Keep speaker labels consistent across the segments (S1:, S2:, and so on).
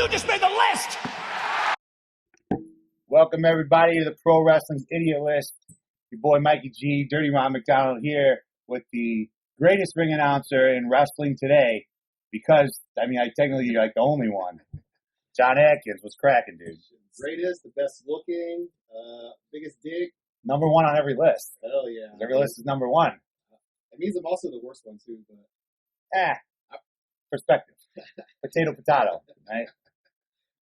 S1: You just made the list!
S2: Welcome, everybody, to the Pro Wrestling's Idiot List. Your boy, Mikey G, Dirty Ron McDonald here with the greatest ring announcer in wrestling today because, I technically you're like the only one. John Atkins, what's cracking, dude?
S3: Greatest, the best looking, biggest dick.
S2: Number one on every list.
S3: Hell yeah.
S2: Every list is number one.
S3: It means I'm also the worst one, too. But
S2: Perspective. Potato, right?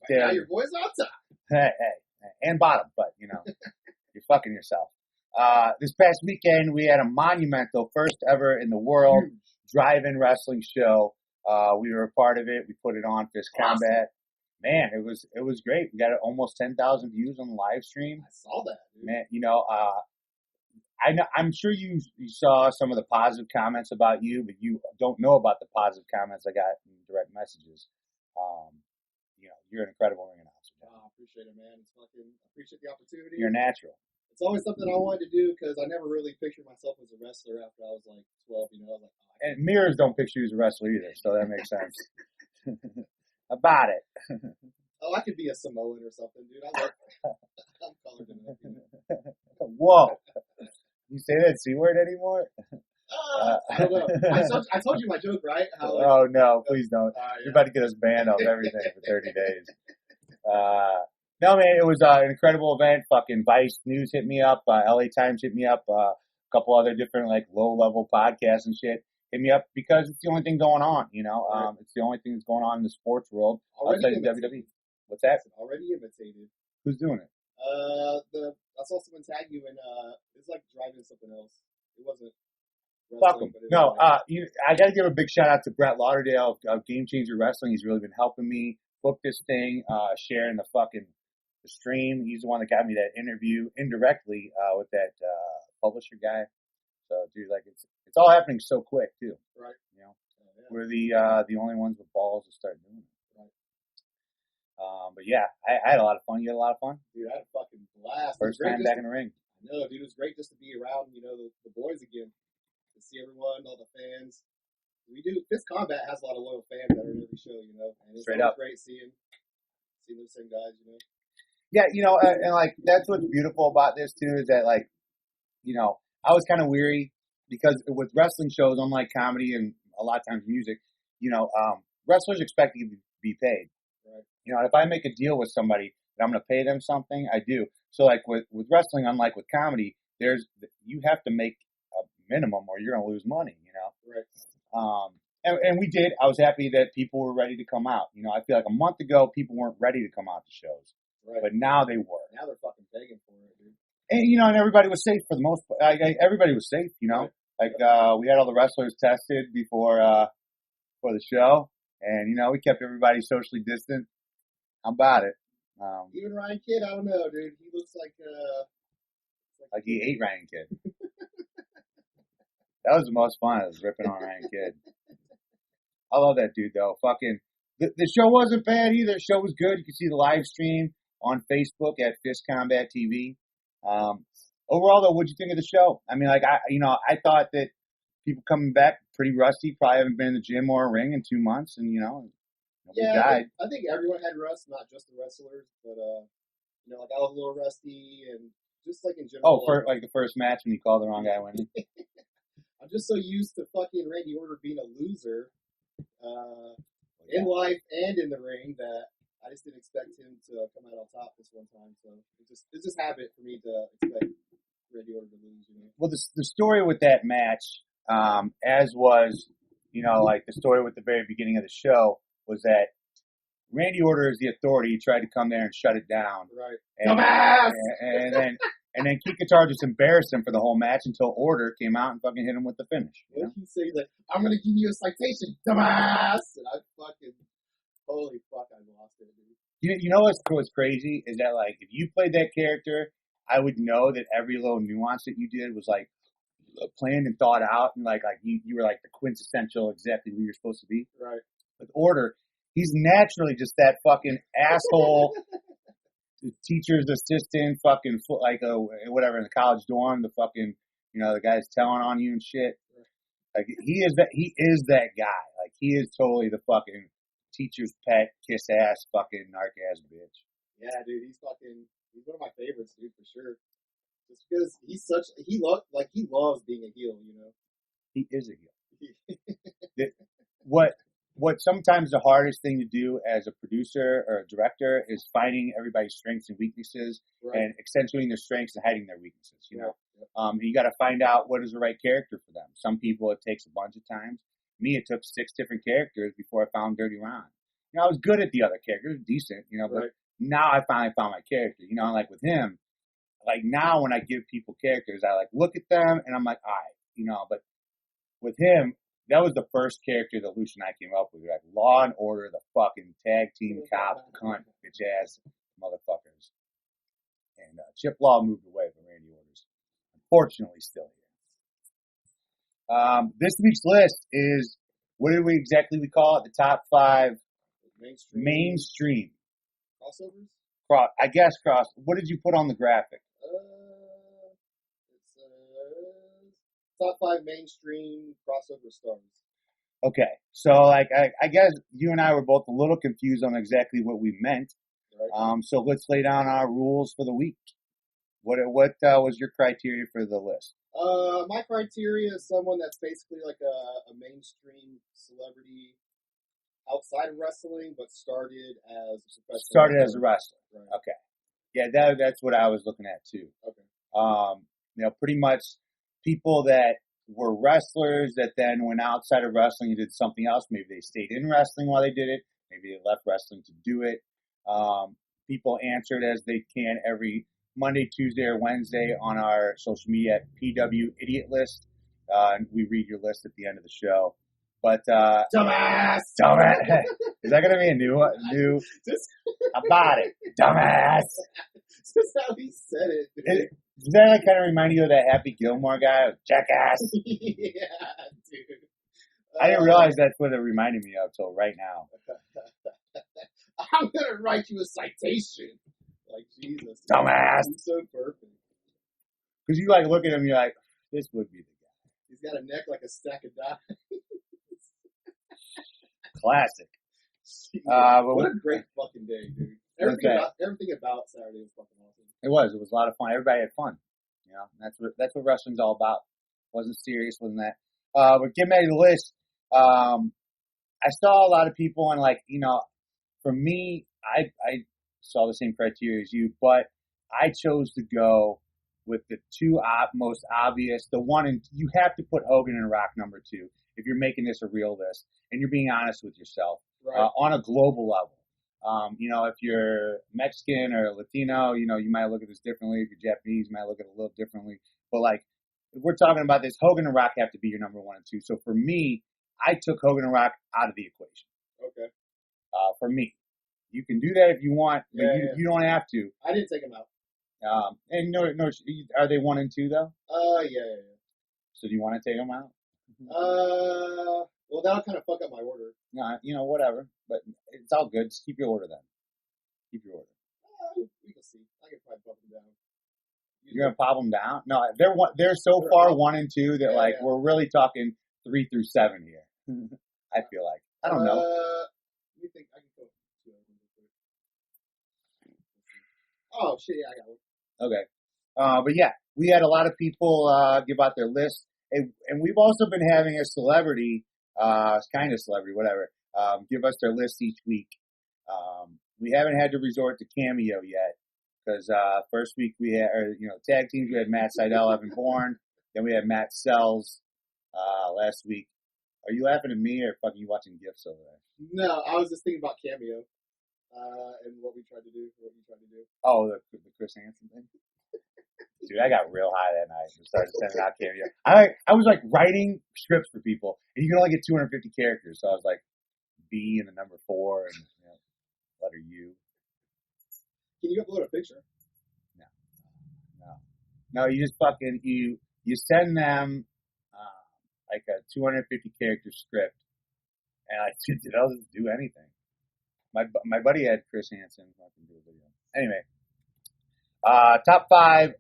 S3: Now your boy's on top.
S2: Hey. And bottom, but, you're fucking yourself. This past weekend, we had a monumental, first ever in the world, drive-in wrestling show. We were a part of it. We put it on Fist Combat. Man, it was great. We got almost 10,000 views on the live stream.
S3: I saw that, dude.
S2: Man, I'm sure you saw some of the positive comments about you, but you don't know about the positive comments I got in direct messages. You're an incredible ring announcer.
S3: I appreciate it, man. I appreciate the opportunity.
S2: You're natural.
S3: It's always something I wanted to do because I never really pictured myself as a wrestler after I was like 12. I was like,
S2: and mirrors don't picture you as a wrestler either, so that makes sense. About it.
S3: I could be a Samoan or something, dude. I'm colored enough.
S2: Whoa. You say that C word anymore?
S3: I don't know. I told you my joke, right?
S2: Oh, no, please don't. You're about to get us banned off everything for 30 days. No, man, it was an incredible event. Fucking Vice News hit me up. LA Times hit me up. A couple other different, low-level podcasts and shit hit me up because it's the only thing going on, Right. It's the only thing that's going on in the sports world outside of WWE. What's that?
S3: Already imitated.
S2: Who's doing it?
S3: I saw someone tag you and it's like driving something else. It wasn't.
S2: Fuck him. No, I got to give a big shout out to Brett Lauderdale of Game Changer Wrestling. He's really been helping me book this thing, sharing the stream. He's the one that got me that interview indirectly with that publisher guy. So, dude, it's all happening so quick too.
S3: Right.
S2: Yeah. We're the only ones with balls to start doing it.
S3: Right.
S2: But yeah, I had a lot of fun. You had a lot of fun?
S3: Dude, I had a fucking blast.
S2: First time back in the ring.
S3: I know, dude. It was great just to be around, the boys again. To see everyone, all the fans. Fist Combat has a lot of loyal fans that are in every show, And it's
S2: Straight up.
S3: Great seeing those same guys,
S2: Yeah, and that's what's beautiful about this too is that I was kind of weary because with wrestling shows, unlike comedy and a lot of times music, wrestlers expect to be paid.
S3: Right.
S2: If I make a deal with somebody that I'm going to pay them something, I do. So with wrestling, unlike with comedy, you have to make a minimum or you're going to lose money,
S3: Right.
S2: And we did. I was happy that people were ready to come out. I feel like a month ago, people weren't ready to come out to shows.
S3: Right.
S2: But now they were.
S3: Now they're fucking begging for it, dude.
S2: And, and everybody was safe for the most part. Everybody was safe, Right. We had all the wrestlers tested before for the show. And, we kept everybody socially distant. How about it?
S3: Even Ryan Kidd, I don't know, dude. He looks like
S2: he ate Ryan Kidd. That was the most fun. I was ripping on Ryan Kidd. I love that dude, though. The show wasn't bad either. The show was good. You can see the live stream on Facebook at Fist Combat TV. Overall, though, what'd you think of the show? I thought that people coming back pretty rusty, probably haven't been in the gym or a ring in 2 months, and nobody died.
S3: I think everyone had rust, not just the wrestlers, but I was a little rusty and just in general.
S2: Oh, for the first match when you called the wrong guy winning.
S3: I'm just so used to fucking Randy Orton being a loser in life and in the ring that I just didn't expect him to come out on top this one time. So it's just habit for me to expect Randy Orton to lose.
S2: Well, the story with that match, as was, the story with the very beginning of the show, was that Randy Orton is the authority. He tried to come there and shut it down.
S3: Right.
S2: And then Kika just embarrassed him for the whole match until Order came out and fucking hit him with the finish.
S3: What did he say? He's like, I'm going to give you a citation, dumbass! And holy fuck, I lost it, dude.
S2: You know what's crazy is that, if you played that character, I would know that every little nuance that you did was, planned and thought out, and, you were, the quintessential exactly who you're supposed to be.
S3: Right.
S2: With Order, he's naturally just that fucking asshole teacher's assistant, fucking whatever in the college dorm, the fucking the guy's telling on you and shit. He is that guy. He is totally the fucking teacher's pet, kiss ass, fucking narc ass bitch.
S3: Yeah, dude, he's one of my favorites, dude, for sure. Just because he loves being a heel, you know.
S2: He is a heel. What sometimes the hardest thing to do as a producer or a director is finding everybody's strengths and weaknesses and accentuating their strengths and hiding their weaknesses. You know, you got to find out what is the right character for them. Some people it takes a bunch of times. Me, it took 6 different characters before I found Dirty Ron. You know, I was good at the other characters, decent. You know, but now I finally found my character. You know, like with him, like now when I give people characters, I like look at them and I'm like, all right, you know. But with him, that was the first character that Lucian and I came up with. Like Law and Order, the fucking tag team cop, cunt, bitch ass motherfuckers. And Chip Law moved away from Randy Orton's. Unfortunately, still here. This week's list is, what did we exactly call it? The top 5 mainstream
S3: crossovers.
S2: I guess cross. What did you put on the graphic?
S3: Top 5 mainstream crossover stars.
S2: Okay, so like I guess you and I were both a little confused on exactly what we meant. Right. So let's lay down our rules for the week. What was your criteria for the list?
S3: My criteria is someone that's basically like a mainstream celebrity outside of wrestling, but started as a professional.
S2: Started as a wrestler.
S3: Right.
S2: Okay. Yeah, that's what I was looking at too.
S3: Okay.
S2: You know, pretty much people that were wrestlers that then went outside of wrestling and did something else. Maybe they stayed in wrestling while they did it. Maybe they left wrestling to do it. People answered as they can every Monday, Tuesday, or Wednesday on our social media at PW Idiot List. And we read your list at the end of the show. But
S3: dumbass.
S2: Is that gonna be a new about it? Dumbass.
S3: Just how he said it.
S2: Does that like kind of remind you of that Happy Gilmore guy, jackass?
S3: Yeah, dude.
S2: I didn't realize that's what it reminded me of till right now.
S3: I'm gonna write you a citation. Like Jesus,
S2: dumbass.
S3: He's so perfect.
S2: Because you like look at him, you're like, this would be the guy.
S3: He's got a neck like a stack of dimes.
S2: Classic.
S3: What a great fucking day, dude. Everything about Saturday was fucking awesome.
S2: It was a lot of fun. Everybody had fun. You know, that's what wrestling's all about. Wasn't serious, wasn't that? But getting back to the list, I saw a lot of people and like, you know, for me, I saw the same criteria as you, but I chose to go with the 2 most obvious. The one, and you have to put Hogan and Rock number 2 if you're making this a real list and you're being honest with yourself on a global level. You know, if you're Mexican or Latino, you know, you might look at this differently. If you're Japanese, you might look at it a little differently. But like, if we're talking about this, Hogan and Rock have to be your number 1 and 2. So for me, I took Hogan and Rock out of the equation.
S3: Okay.
S2: For me, you can do that if you want, but you don't have to.
S3: I didn't take them out.
S2: And no, are they 1 and 2 though?
S3: Yeah.
S2: So do you want to take them out?
S3: Well, that'll kind of fuck up my order.
S2: No, you know, whatever. But it's all good. Just keep your order then. Keep your order.
S3: We can see. I can probably bump them down.
S2: You're gonna pop them down? No, they're so far 1 and 2 that we're really talking 3 through 7 here. I feel like I don't know.
S3: You think I can go 2 of them? Oh shit! Yeah, I got one.
S2: Okay. But yeah, we had a lot of people give out their list, and we've also been having a celebrity, kind of celebrity, whatever, give us their list each week. We haven't had to resort to Cameo yet, because first week we had, tag teams, we had Matt Sydal, Evan Bourne, then we had Matt Sells last week. Are you laughing at me or fucking you watching GIFs over there?
S3: No, I was just thinking about Cameo and what you tried to do.
S2: Oh, the Chris Hansen thing? Dude, I got real high that night and started sending out Cameo. I was like writing scripts for people, and you can only get 250 characters, so I was like B and the number 4 and letter U.
S3: Can you upload a picture?
S2: No. You just fucking you send them like a 250 character script, and I don't do anything. My buddy had Chris Hansen fucking do a video. Anyway, top 5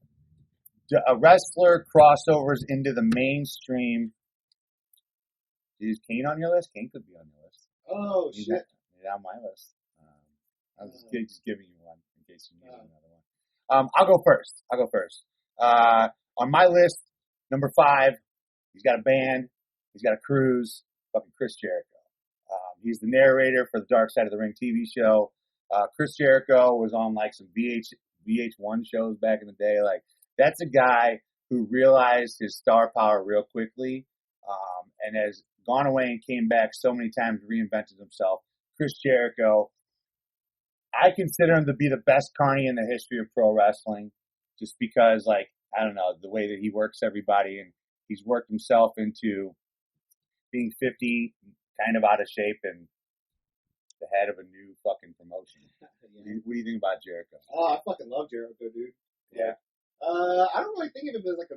S2: wrestler crossovers into the mainstream. Is Kane on your list? Kane could be on your list.
S3: Oh shit!
S2: on my list. I was just giving you one in case you need another one. I'll go first. On my list, number 5, he's got a band. He's got a cruise. Fucking Chris Jericho. He's the narrator for the Dark Side of the Ring TV show. Chris Jericho was on like some VH1 shows back in the day. Like, that's a guy who realized his star power real quickly, and has gone away and came back so many times, reinvented himself. Chris Jericho, I consider him to be the best carny in the history of pro wrestling, just because, like, I don't know, the way that he works everybody, and he's worked himself into being 50, kind of out of shape, and the head of a new fucking promotion.
S3: Yeah.
S2: What do you think about Jericho?
S3: Oh, I fucking love Jericho, dude.
S2: Yeah.
S3: I don't really think of him as like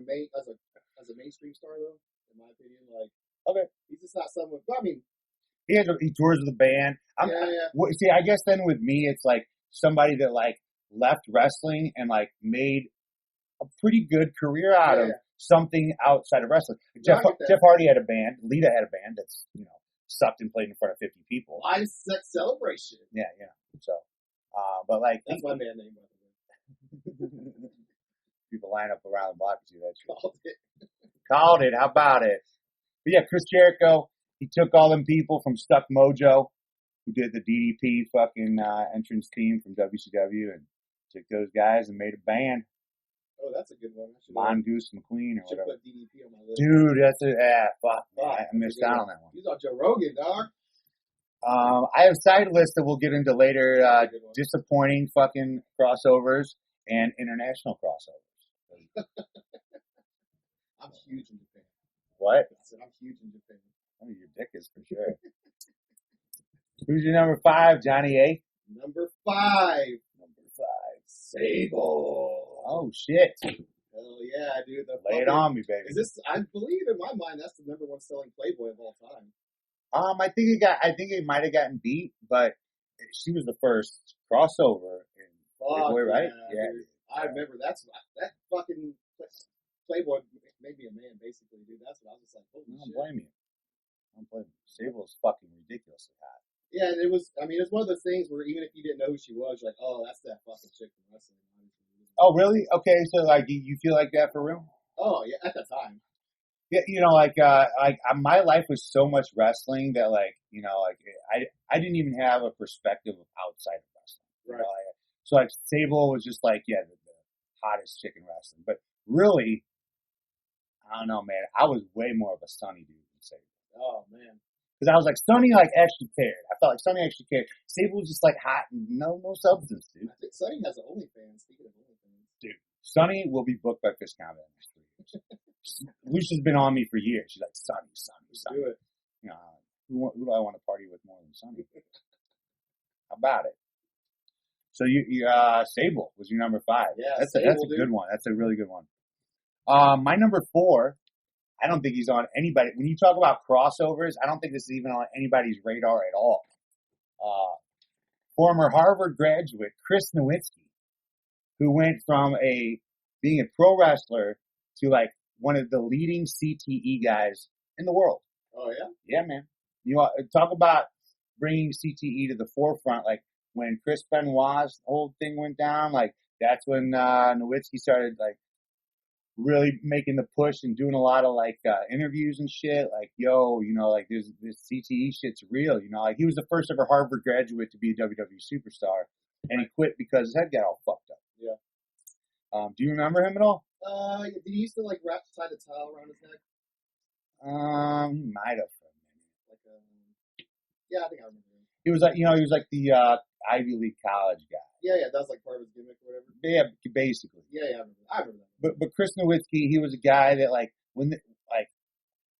S3: as a mainstream star though. In my opinion, like,
S2: Okay.
S3: he's just not someone. I mean,
S2: He tours with the band. See, I guess then with me, it's like somebody that like left wrestling and like made a pretty good career out of something outside of wrestling.
S3: No,
S2: Jeff Hardy had a band. Lita had a band that's, sucked and played in front of 50 people.
S3: Live Sex Celebration.
S2: Yeah. So, but like
S3: that's my band name, by the way.
S2: People line up around the block to see that shit.
S3: Called it.
S2: Called it. How about it? But yeah, Chris Jericho, he took all them people from Stuck Mojo, who did the DDP fucking entrance theme from WCW, and took those guys and made a band.
S3: Oh, that's a good one.
S2: Mongoose McQueen or whatever.
S3: Put DDP on my list.
S2: Dude, fuck. I missed out on that one.
S3: He's on Joe Rogan, dog.
S2: I have side lists that we'll get into later. Disappointing fucking crossovers and international crossovers.
S3: I'm huge in Japan.
S2: What?
S3: I said I'm huge in Japan.
S2: I mean, your dick is for sure. Who's your number 5, Johnny A?
S3: Number 5. Sable.
S2: Oh, shit.
S3: Hell yeah, dude.
S2: Lay it on me, baby.
S3: Is this? I believe in my mind that's the number 1 selling Playboy of all time.
S2: I think it might have gotten beat, but she was the first crossover in Playboy, right? Yeah.
S3: Dude. I remember that fucking Playboy made me a man, basically, dude. That's what I was just like, holy shit.
S2: I don't blame you. Sable's fucking ridiculously hot.
S3: Yeah, and it's one of those things where even if you didn't know who she was, you're like, oh, that's that fucking chick from wrestling.
S2: Oh, really? Okay, so like you feel like that for real?
S3: Oh yeah, at the time.
S2: Yeah, my life was so much wrestling that I didn't even have a perspective of outside of wrestling.
S3: Right.
S2: So like Sable was just like the hottest chick in wrestling, but really, I don't know, man. I was way more of a Sunny dude than Sable.
S3: Oh man.
S2: Because I was like, Sunny actually cared. I felt like Sunny actually cared. Sable was just like hot and no substance, dude.
S3: I think Sunny has an OnlyFans. Speaking of OnlyFans,
S2: dude, Sunny will be booked by Fish Combat in the next 3 years. Lucia's been on me for years. She's like, Sunny.
S3: Do it.
S2: Who do I want to party with more than Sunny? How about it? So you Sable was your number 5.
S3: Yeah,
S2: that's a good one. That's a really good one. My number 4. I don't think he's on anybody. When you talk about crossovers, I don't think this is even on anybody's radar at all. Former Harvard graduate Chris Nowinski, who went from being a pro wrestler to like one of the leading CTE guys in the world.
S3: Oh yeah?
S2: Yeah, man. You talk about bringing CTE to the forefront. Like when Chris Benoit's whole thing went down, like that's when Nowinski started like really making the push and doing a lot of like interviews and shit. Like, yo, like this CTE shit's real. Like he was the first ever Harvard graduate to be a WWE superstar, and he quit because his head got all fucked up.
S3: Yeah.
S2: Do you remember him at all?
S3: Did he used to like tie the towel around his neck?
S2: He might have.
S3: Yeah, I think I remember him.
S2: He was like, he was like the Ivy League college guy.
S3: Yeah, that was like part of his gimmick or whatever.
S2: Yeah, basically.
S3: Yeah, I remember that.
S2: But Chris Nowinski, he was a guy that like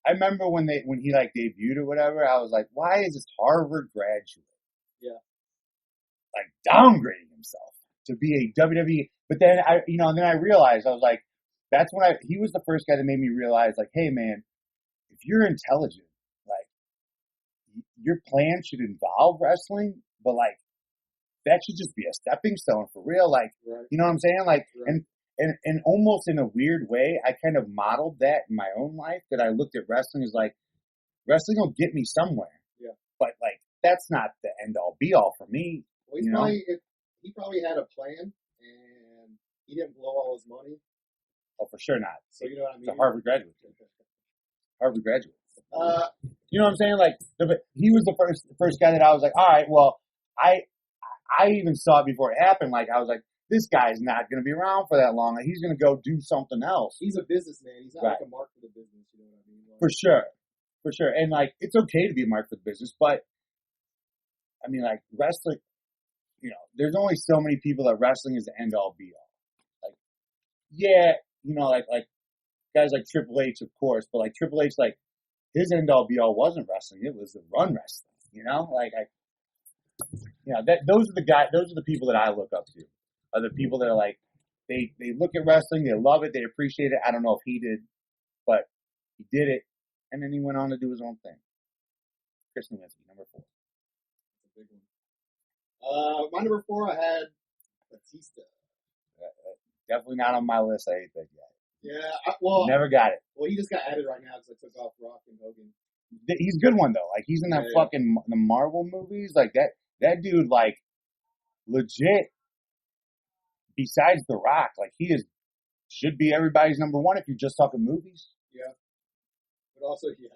S2: I remember when he like debuted or whatever, I was like, why is this Harvard graduate like downgrading himself to be a WWE? But then I realized, I was like, that's when he was the first guy that made me realize, like, hey man, if you're intelligent, like your plan should involve wrestling, but like that should just be a stepping stone for real. Like,
S3: right.
S2: You know what I'm saying? Like,
S3: right.
S2: and almost in a weird way, I kind of modeled that in my own life, that I looked at wrestling as like, wrestling will get me somewhere.
S3: Yeah.
S2: But like, that's not the end all be all for me.
S3: Well, he's
S2: You know?
S3: he probably had a plan, and he didn't blow all his money.
S2: Oh, for sure not.
S3: So you know what I
S2: It's a
S3: mean?
S2: Harvard graduate. Harvard graduate.
S3: Uh,
S2: You know what I'm saying? Like he was the first guy that I was like, all right, well, I even saw it before it happened. Like I was like, this guy's not going to be around for that long. Like, he's going to go do something else.
S3: he's a businessman. He's not
S2: Right.
S3: like a mark for the business. You know what I mean? Like,
S2: For sure. And like, it's okay to be a mark for the business, but I mean, like wrestling, you know, there's only so many people that wrestling is the end all be all. Like, yeah, you know, like guys like Triple H, of course, but like Triple H, like his end all be all wasn't wrestling; it was the run wrestling. You know, those are the guys, those are the people that I look up to. Are the people that are like they look at wrestling, they love it, they appreciate it. I don't know if he did, but he did it, and then he went on to do his own thing. Chris Nowinski, number 4.
S3: That's a big one. My number 4, I had Batista.
S2: Definitely not on my list. I hate that guy.
S3: Yeah, well,
S2: Never got it.
S3: Well, he just got added right now because I took off Rock and Hogan.
S2: He's a good one though. Like he's in that fucking the Marvel movies. Like that dude, like legit. Besides The Rock, like he should be everybody's number 1 if you're just talking movies.
S3: Yeah, but also he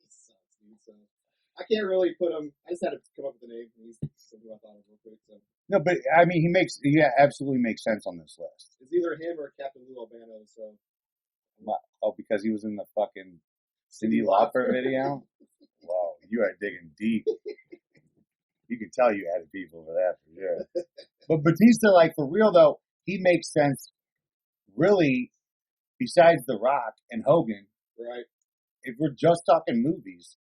S3: sucks, dude. So I can't really put him. I just had to come up with a name, and he's something I thought of real quick. So
S2: No, but I mean, he absolutely makes sense on this list.
S3: it's either him or Captain Lou Albano. So
S2: oh, because he was in the fucking Cyndi Lauper video. Wow, you are digging deep. You can tell you added people for that for sure. But Batista, like for real though, he makes sense. Really, besides The Rock and Hogan,
S3: right?
S2: If we're just talking movies,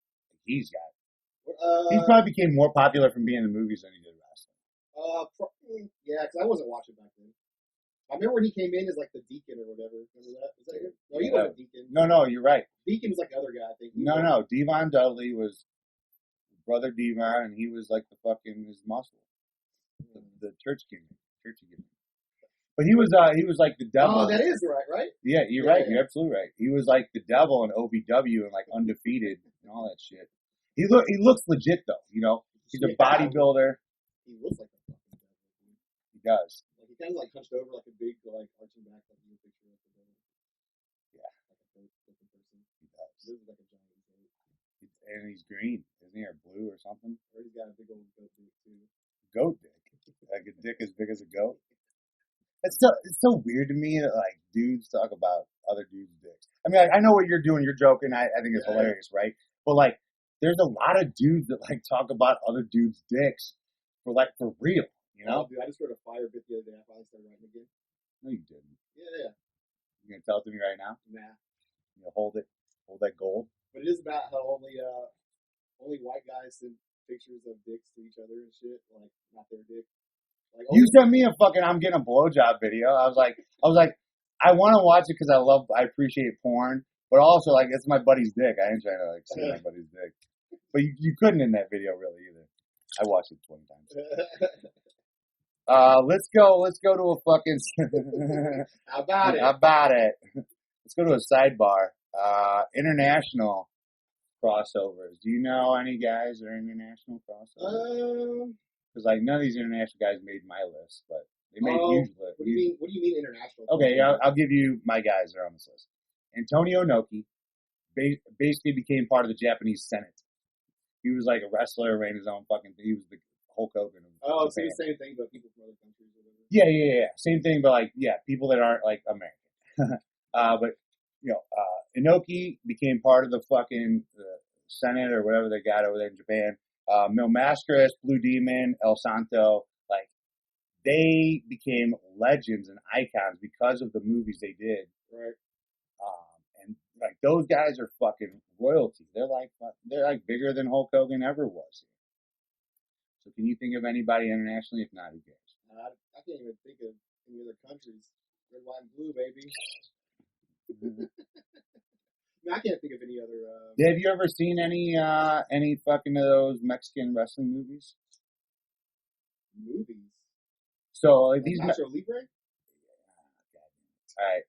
S2: he's got it. He probably became more popular from being in the movies than he did wrestling.
S3: Yeah, because I wasn't watching back then. I remember when he came in as like the Deacon or whatever. Remember that? Was that him? No, he wasn't Deacon.
S2: No, you're right.
S3: Deacon was like the other guy, I think.
S2: No, Devon Dudley was brother Devon, and he was like the fucking his muscle, the church gimmick. But he was like the devil.
S3: Oh, that is right?
S2: Yeah, you're right. You're absolutely right. He was like the devil in OVW and like undefeated and all that shit. He looks legit though. You know, he's a bodybuilder.
S3: He looks like a fucking devil.
S2: He does.
S3: Like he kind of like hunched over like a big like arching back like you picture of the devil.
S2: Yeah,
S3: like a looking person.
S2: He does.
S3: He looks like a giant goat.
S2: And he's green, isn't he, or blue or something?
S3: Or he's got a big old goat dick too.
S2: Goat dick, like a dick as big as a goat. It's so weird to me that like dudes talk about other dudes' dicks. I mean, I know what you're doing. You're joking. I think it's hilarious, right? But like, there's a lot of dudes that like talk about other dudes' dicks for real. You know?
S3: Dude, I just wrote a fire bit the other day. I finally started writing again.
S2: No, you didn't.
S3: Yeah.
S2: You gonna tell it to me right now?
S3: Nah.
S2: You hold that gold.
S3: But it is about how only white guys send pictures of dicks to each other and shit, like not their dick. Like,
S2: you sent me a fucking I'm getting a blowjob video. I was like, I want to watch it because I appreciate porn, but also like it's my buddy's dick. I ain't trying to like see my buddy's dick. But you couldn't in that video really either. I watched it 20 times. Let's go to a fucking.
S3: How about it?
S2: How about it? Let's go to a sidebar. International crossovers. Do you know any guys that are international crossovers? Because like none of these international guys made my list, but they made huge lists.
S3: What do you mean international?
S2: Okay, I'll give you my guys that are on this list. Antonio Inoki basically became part of the Japanese Senate. He was like a wrestler, ran his own fucking thing. He was the Hulk Hogan of
S3: Japan. It's the same thing, but people from other countries or whatever.
S2: Yeah. Same thing, but like, people that aren't like American. But, Inoki became part of the fucking Senate or whatever they got over there in Japan. Mil Mascaras, Blue Demon, El Santo, like, they became legends and icons because of the movies they did.
S3: Right.
S2: And like those guys are fucking royalty. They're like bigger than Hulk Hogan ever was. So can you think of anybody internationally? If not, who cares?
S3: I can't even think of any other countries. Red, white, and blue, baby. I can't think of any other.
S2: Have you ever seen any fucking of those Mexican wrestling movies?
S3: Movies.
S2: So like these.
S3: Nacho Libre.
S2: All right,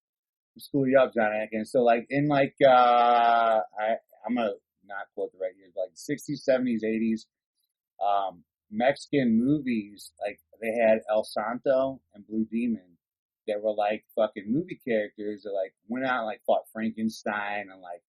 S2: school you up, John Atkins. So like in like I'm gonna not quote the right years, but like 60s, 70s, 80s, Mexican movies, like they had El Santo and Blue Demon, that were like fucking movie characters that like went out and like fought Frankenstein and like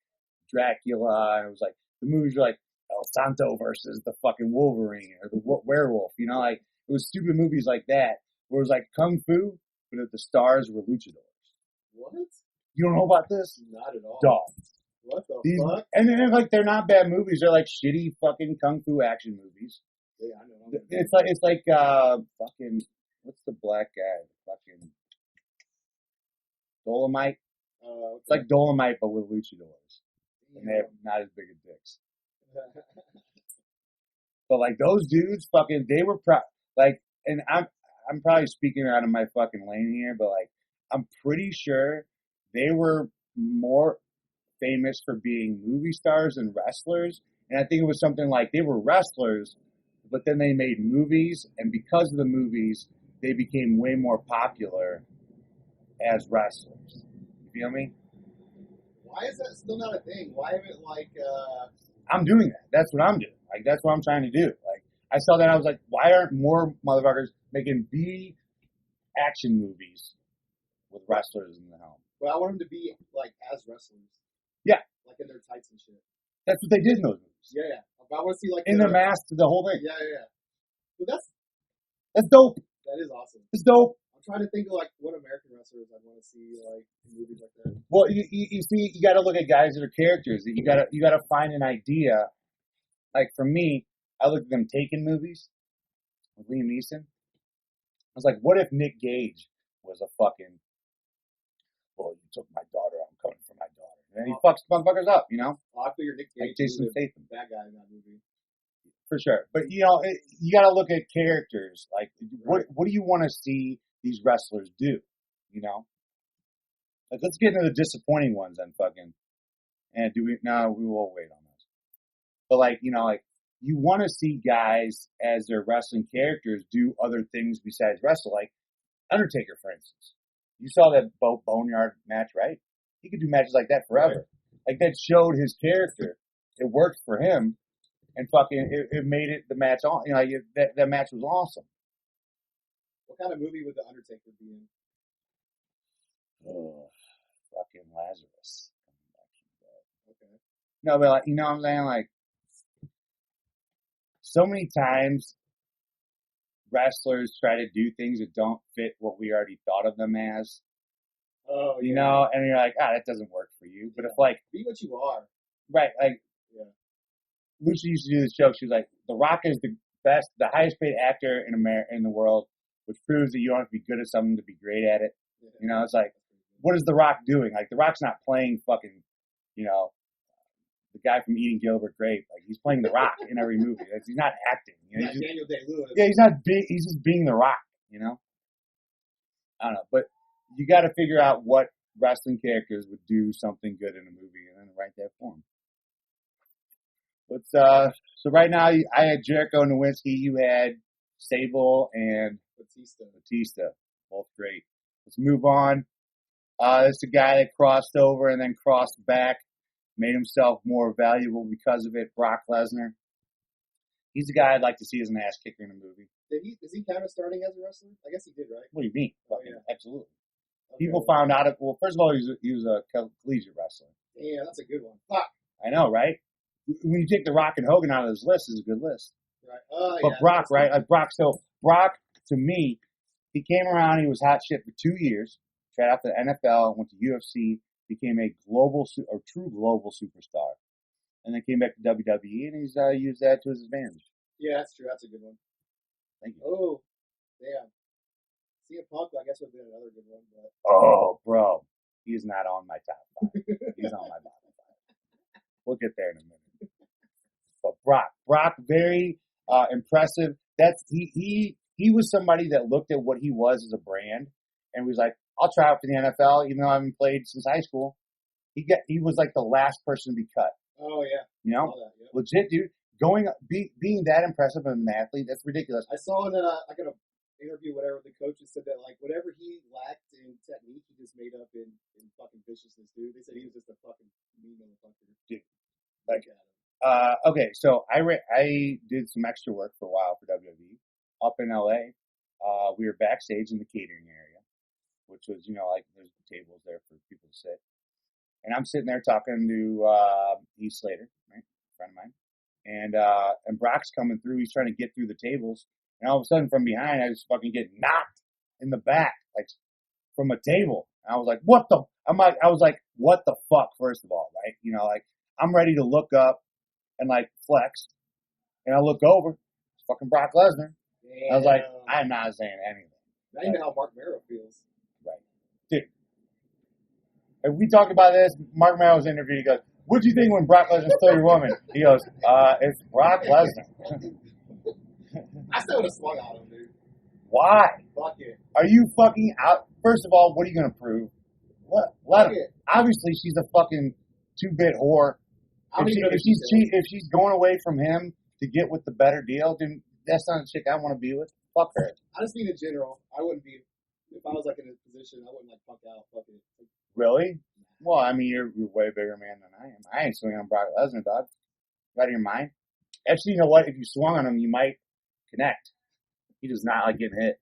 S2: Dracula, and it was like the movies were like El Santo versus the fucking Wolverine or the werewolf, you know, like it was stupid movies like that where it was like kung fu, but the stars were luchadors.
S3: What?
S2: You don't know about this?
S3: Not at all.
S2: Dog.
S3: What the
S2: These,
S3: fuck?
S2: and then like they're not bad movies. They're like shitty fucking kung fu action movies.
S3: Yeah, I know.
S2: It's like fucking what's the black guy? Fucking Dolomite.
S3: Okay.
S2: It's like Dolomite but with luchadors, and they have not as big as dicks. But like those dudes, fucking, they were like, and I'm probably speaking out of my fucking lane here, but like I'm pretty sure they were more famous for being movie stars and wrestlers. And I think it was something like they were wrestlers, but then they made movies, and because of the movies, they became way more popular as wrestlers. You feel me?
S3: Why is that still not a thing? Why haven't like
S2: I'm doing that. That's what I'm doing. Like that's what I'm trying to do. Like I saw that, I was like, why aren't more motherfuckers making B action movies with wrestlers in the helm?
S3: But I want them to be like as wrestlers.
S2: Yeah.
S3: Like in their tights and shit.
S2: That's what they did in those movies.
S3: Yeah. But I want to see like
S2: In their masks, the whole thing.
S3: Yeah. But
S2: That's dope.
S3: that is awesome.
S2: It's dope.
S3: I'm trying to think of like what American wrestlers I'd want to see like in movies like that.
S2: Well, you see, you got to look at guys that are characters. You got to find an idea. Like for me, I looked at them Taken movies with Liam Neeson. I was like, what if Nick Gage was a fucking, well, you took my daughter, I'm coming for my daughter. And then he fucks motherfuckers up, you know?
S3: Oh, I figure Nick Gage
S2: Like Jason
S3: was
S2: Statham.
S3: that guy in that movie.
S2: For sure. But, you know, you got to look at characters. Like,
S3: Right.
S2: what do you want to see these wrestlers do, you know? Like, let's get into the disappointing ones then, fucking. And we will wait on those. But, like, you know, like, you want to see guys as their wrestling characters do other things besides wrestle. Like, Undertaker, for instance. You saw that Boneyard match, right? He could do matches like that forever. Right. Like, that showed his character. It worked for him. And fucking, it made it the match on. You know, that match was awesome.
S3: What kind of movie would the Undertaker be in?
S2: Oh, fucking Lazarus.
S3: Okay.
S2: No, but like, you know what I'm saying? Like, so many times wrestlers try to do things that don't fit what we already thought of them as.
S3: Oh, yeah.
S2: You know, and you're like, that doesn't work for you. But if like,
S3: be what you are.
S2: Right, like,
S3: yeah.
S2: Lucy used to do this joke. She was like, The Rock is the highest paid actor in the world, which proves that you don't have to be good at something to be great at it. Yeah. You know, it's like, what is The Rock doing? Like, The Rock's not playing fucking, you know, the guy from Eating Gilbert Grape. Like, he's playing The Rock in every movie. He's not acting. You know,
S3: Daniel Day-Lewis.
S2: Yeah, he's not big. He's just being The Rock, you know? I don't know. But you got to figure out what wrestling characters would do something good in a movie and then write that for them. So right now, I had Jericho Nowinski. You had Sable and Batista. Both great. Let's move on. This is a guy that crossed over and then crossed back, made himself more valuable because of it. Brock Lesnar. He's a guy I'd like to see as an ass kicker in a movie.
S3: Is he kind of starting as a wrestler? I guess he did, right?
S2: What do you mean?
S3: Oh, yeah.
S2: Absolutely. Okay. People found out. Well, first of all, he was a collegiate wrestler.
S3: Yeah, that's a good one. Fuck.
S2: I know, right? When you take The Rock and Hogan out of this list, it's a good list.
S3: Right.
S2: But yeah, Brock, right? Like Brock. So Brock, to me, he came around. He was hot shit for 2 years. Tried out the NFL, went to UFC, became a true global superstar, and then came back to WWE, and he's used that to his advantage.
S3: Yeah, that's true. That's a good one.
S2: Thank you.
S3: Oh, damn. CM Punk, I guess, would be another good one. But...
S2: Oh, bro, he's not on my top 5. He's on my bottom 5. We'll get there in a minute. But Brock, very impressive. He was somebody that looked at what he was as a brand and was like, I'll try out for the NFL, even though I haven't played since high school. He was like the last person to be cut.
S3: Oh yeah,
S2: you know,
S3: that, yeah.
S2: Legit, dude. Being that impressive of an athlete, that's ridiculous.
S3: I saw in I got an interview, whatever, the coaches said that like whatever he lacked in technique, he just made up in fucking viciousness, dude. They said he was just a fucking mean motherfucker.
S2: Dude, like Okay, so I did some extra work for a while for WWE up in LA. We were backstage in the catering area, which was like there's tables there for people to sit, and I'm sitting there talking to Heath Slater, right, a friend of mine, and Brock's coming through. He's trying to get through the tables, and all of a sudden from behind, I just fucking get knocked in the back, like from a table. And I was like, what the? I was like, what the fuck? First of all, right? Like I'm ready to look up and like flex, and I look over, it's fucking Brock Lesnar. I was like, I'm not saying anything.
S3: Now you know how Mark Merrow feels.
S2: Right, dude. If we talked about this, Mark Merrow's interview, he goes, "What'd you think when Brock Lesnar stole your woman?" He goes, "It's Brock Lesnar."
S3: I still would have swung on him, dude.
S2: Why?
S3: Fuck it.
S2: Are you fucking out? First of all, what are you gonna prove? What? Let
S3: Fuck
S2: him.
S3: it.
S2: Obviously, she's a fucking 2-bit whore.
S3: I don't even know
S2: If she's going away from him to get with the better deal, then that's not a chick I want to be with. Fuck her.
S3: I just mean in general. I wouldn't be, if I was like in his position, I wouldn't like punk out. Fuck it.
S2: Really? Well, I mean, you're a way bigger man than I am. I ain't swinging on Brock Lesnar, dog. You out of your mind? Actually, you know what? If you swung on him, you might connect. He does not like getting hit.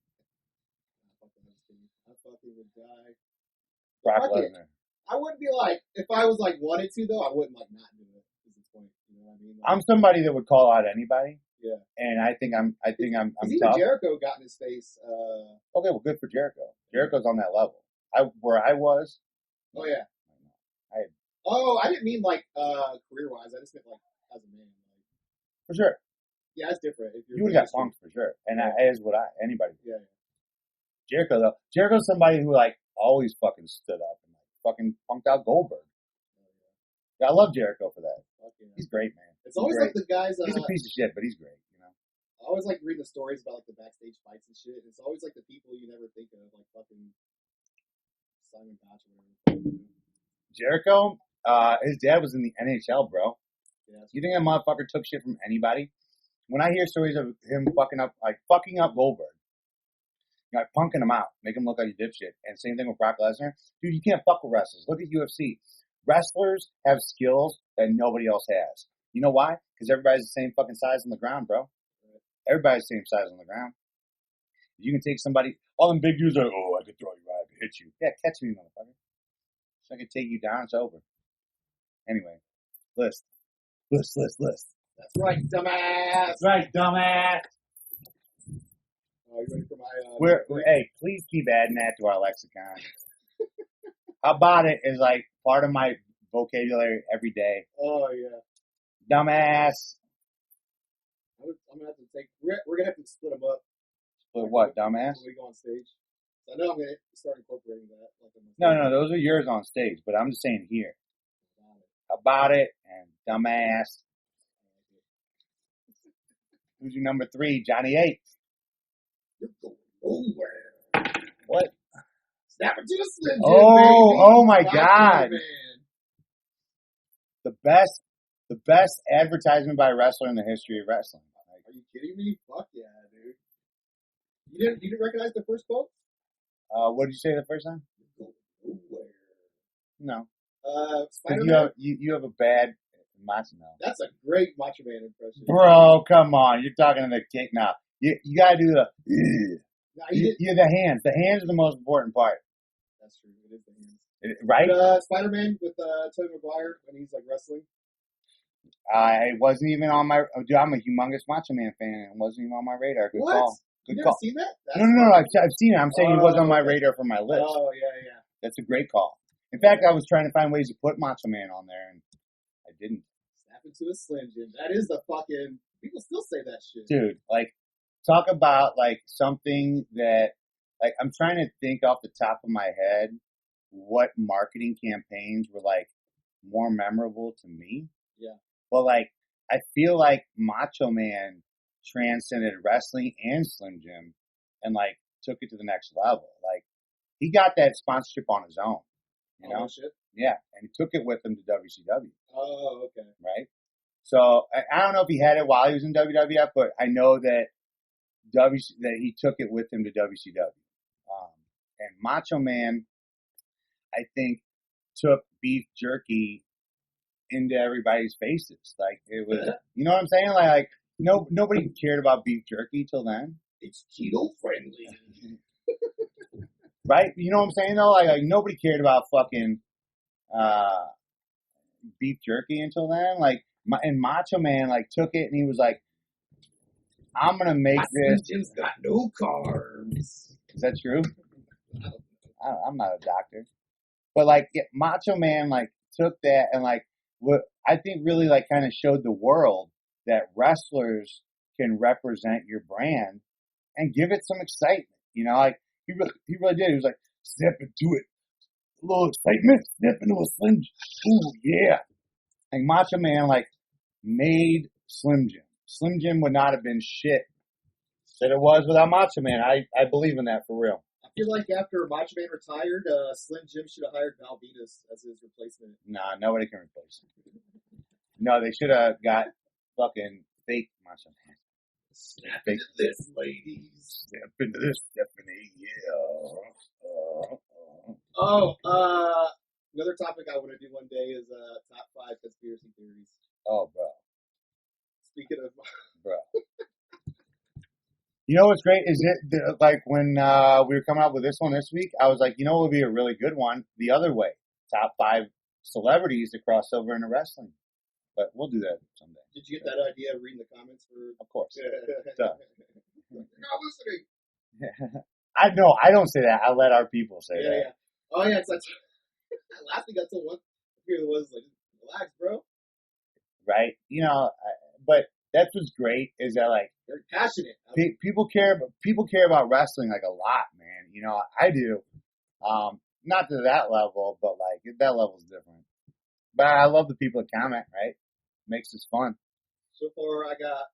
S3: I fucking would die.
S2: Brock
S3: Fuck it.
S2: Lesnar.
S3: I wouldn't be like, if I was like wanted to though, I wouldn't like not do it. Is the point? You know what I mean? Like,
S2: I'm somebody that would call out anybody.
S3: Yeah.
S2: And I think I'm
S3: even
S2: tough.
S3: Jericho got in his face.
S2: Okay, well, good for Jericho. Jericho's on that level. Where I was.
S3: Oh yeah.
S2: I
S3: I didn't mean like career wise. I just meant like as a man. Like,
S2: for sure.
S3: yeah, it's different. If
S2: You would have got punked for sure, and as would anybody.
S3: Yeah.
S2: Jericho though, Jericho's somebody who like always fucking stood up and like fucking punked out Goldberg. Yeah, I love Jericho for that.
S3: Okay.
S2: He's great, man.
S3: It's always like the guys.
S2: He's a piece of shit, but he's great.
S3: I always like reading the stories about like the backstage fights and shit. It's always like the people you never think of, like fucking Simon Gotch or whatever.
S2: Jericho, his dad was in the NHL, bro.
S3: Yeah,
S2: you think that motherfucker took shit from anybody? When I hear stories of him fucking up Goldberg, like punking him out, make him look like a dipshit, and same thing with Brock Lesnar, dude, you can't fuck with wrestlers. Look at UFC. Wrestlers have skills that nobody else has. You know why? Because everybody's the same fucking size on the ground, bro. Everybody's the same size on the ground. You can take somebody, all them big dudes are, I could throw you right, I could hit you. Yeah, catch me, motherfucker. So I can take you down, it's over. Anyway, list. That's
S3: right, dumbass.
S2: That's right, dumbass.
S3: Oh, you ready for my...
S2: hey, please keep adding that to our lexicon. How about it is like part of my vocabulary every day.
S3: Oh, yeah.
S2: Dumbass.
S3: I'm gonna have to take. We're gonna have to split them up.
S2: Split what, dumbass?
S3: When we go on stage. So I know I'm gonna start incorporating that.
S2: No, those are yours on stage, but I'm just saying here. About it and dumbass. Who's your number 3? Johnny 8.
S3: You're going nowhere.
S2: What?
S3: Snap it to the Slim Jim,
S2: oh my
S3: Black
S2: God.
S3: Man.
S2: The best advertisement by a wrestler in the history of wrestling.
S3: Are you kidding me? Fuck yeah, dude. You didn't recognize the first quote?
S2: What did you say the first time?
S3: You're going nowhere.
S2: No.
S3: Spider-Man?
S2: You have a bad Macho Man.
S3: That's a great Macho Man impression.
S2: Bro, come on. You're talking to the kick now. You gotta do the
S3: No,
S2: the hands. The hands are the most important part.
S3: That's true. It is the hands.
S2: Right?
S3: Spider-Man with Tobey Maguire when he's like wrestling.
S2: It wasn't even on my... Dude, I'm a humongous Macho Man fan. It wasn't even on my radar. Good call.
S3: Good call. Seen that?
S2: No. I've seen it. I'm saying it wasn't on my radar for my list.
S3: Oh, yeah.
S2: That's a great call. In fact, I was trying to find ways to put Macho Man on there, and I didn't.
S3: Snap into a Slim Jim. That is the fucking... People still say that shit.
S2: Dude, like, talk about, like, something that... Like, I'm trying to think off the top of my head what marketing campaigns were, like, more memorable to me.
S3: Yeah.
S2: But, like, I feel like Macho Man transcended wrestling and Slim Jim and, like, took it to the next level. Like, he got that sponsorship on his own. You know?
S3: Shit.
S2: Yeah. And he took it with him to WCW.
S3: Oh, okay.
S2: Right? So, I don't know if he had it while he was in WWF, but I know that that he took it with him to WCW. And Macho Man, I think, took beef jerky into everybody's faces. Like it was, you know what I'm saying? Like nobody cared about beef jerky till then,
S3: It's keto friendly.
S2: right? You know what I'm saying though? Like nobody cared about fucking beef jerky until then. Like and Macho Man like took it and he was like, I'm gonna make this.
S3: Jim's got no carbs.
S2: Is that true? I'm not a doctor, but like Macho Man like took that and like what I think really like kind of showed the world that wrestlers can represent your brand and give it some excitement. You know, like he really did. He was like, step into it, a little excitement, step into a Slim Jim. Ooh yeah, like Macho Man like made Slim Jim. Slim Jim would not have been shit that it was without Macho Man. I believe in that for real.
S3: I feel like after Macho Man retired, Slim Jim should have hired Val Venus as his replacement.
S2: Nah, nobody can replace him. No, they should have got fucking fake Macho Man.
S3: Snap into this, ladies.
S2: Step into this, Stephanie.
S3: Another topic I want to do one day is top 5 conspiracy theories.
S2: Oh, bro.
S3: Speaking of,
S2: Bro. You know what's great is it like when we were coming up with this one this week, I was like, you know what would be a really good one the other way. Top 5 celebrities to cross over into wrestling. But we'll do that someday.
S3: Did you get that idea of reading the comments for?
S2: Of course.
S3: Duh. You're not listening.
S2: I don't say that. I let our people say that.
S3: Yeah. Oh yeah, because last week I told one. It was like, relax, bro.
S2: Right? You know, but that's what's great is that like
S3: they're passionate.
S2: People care about wrestling like a lot, man. You know, I do. Not to that level, but like that level's different. But I love the people that comment, right? Makes this fun.
S3: So far, I got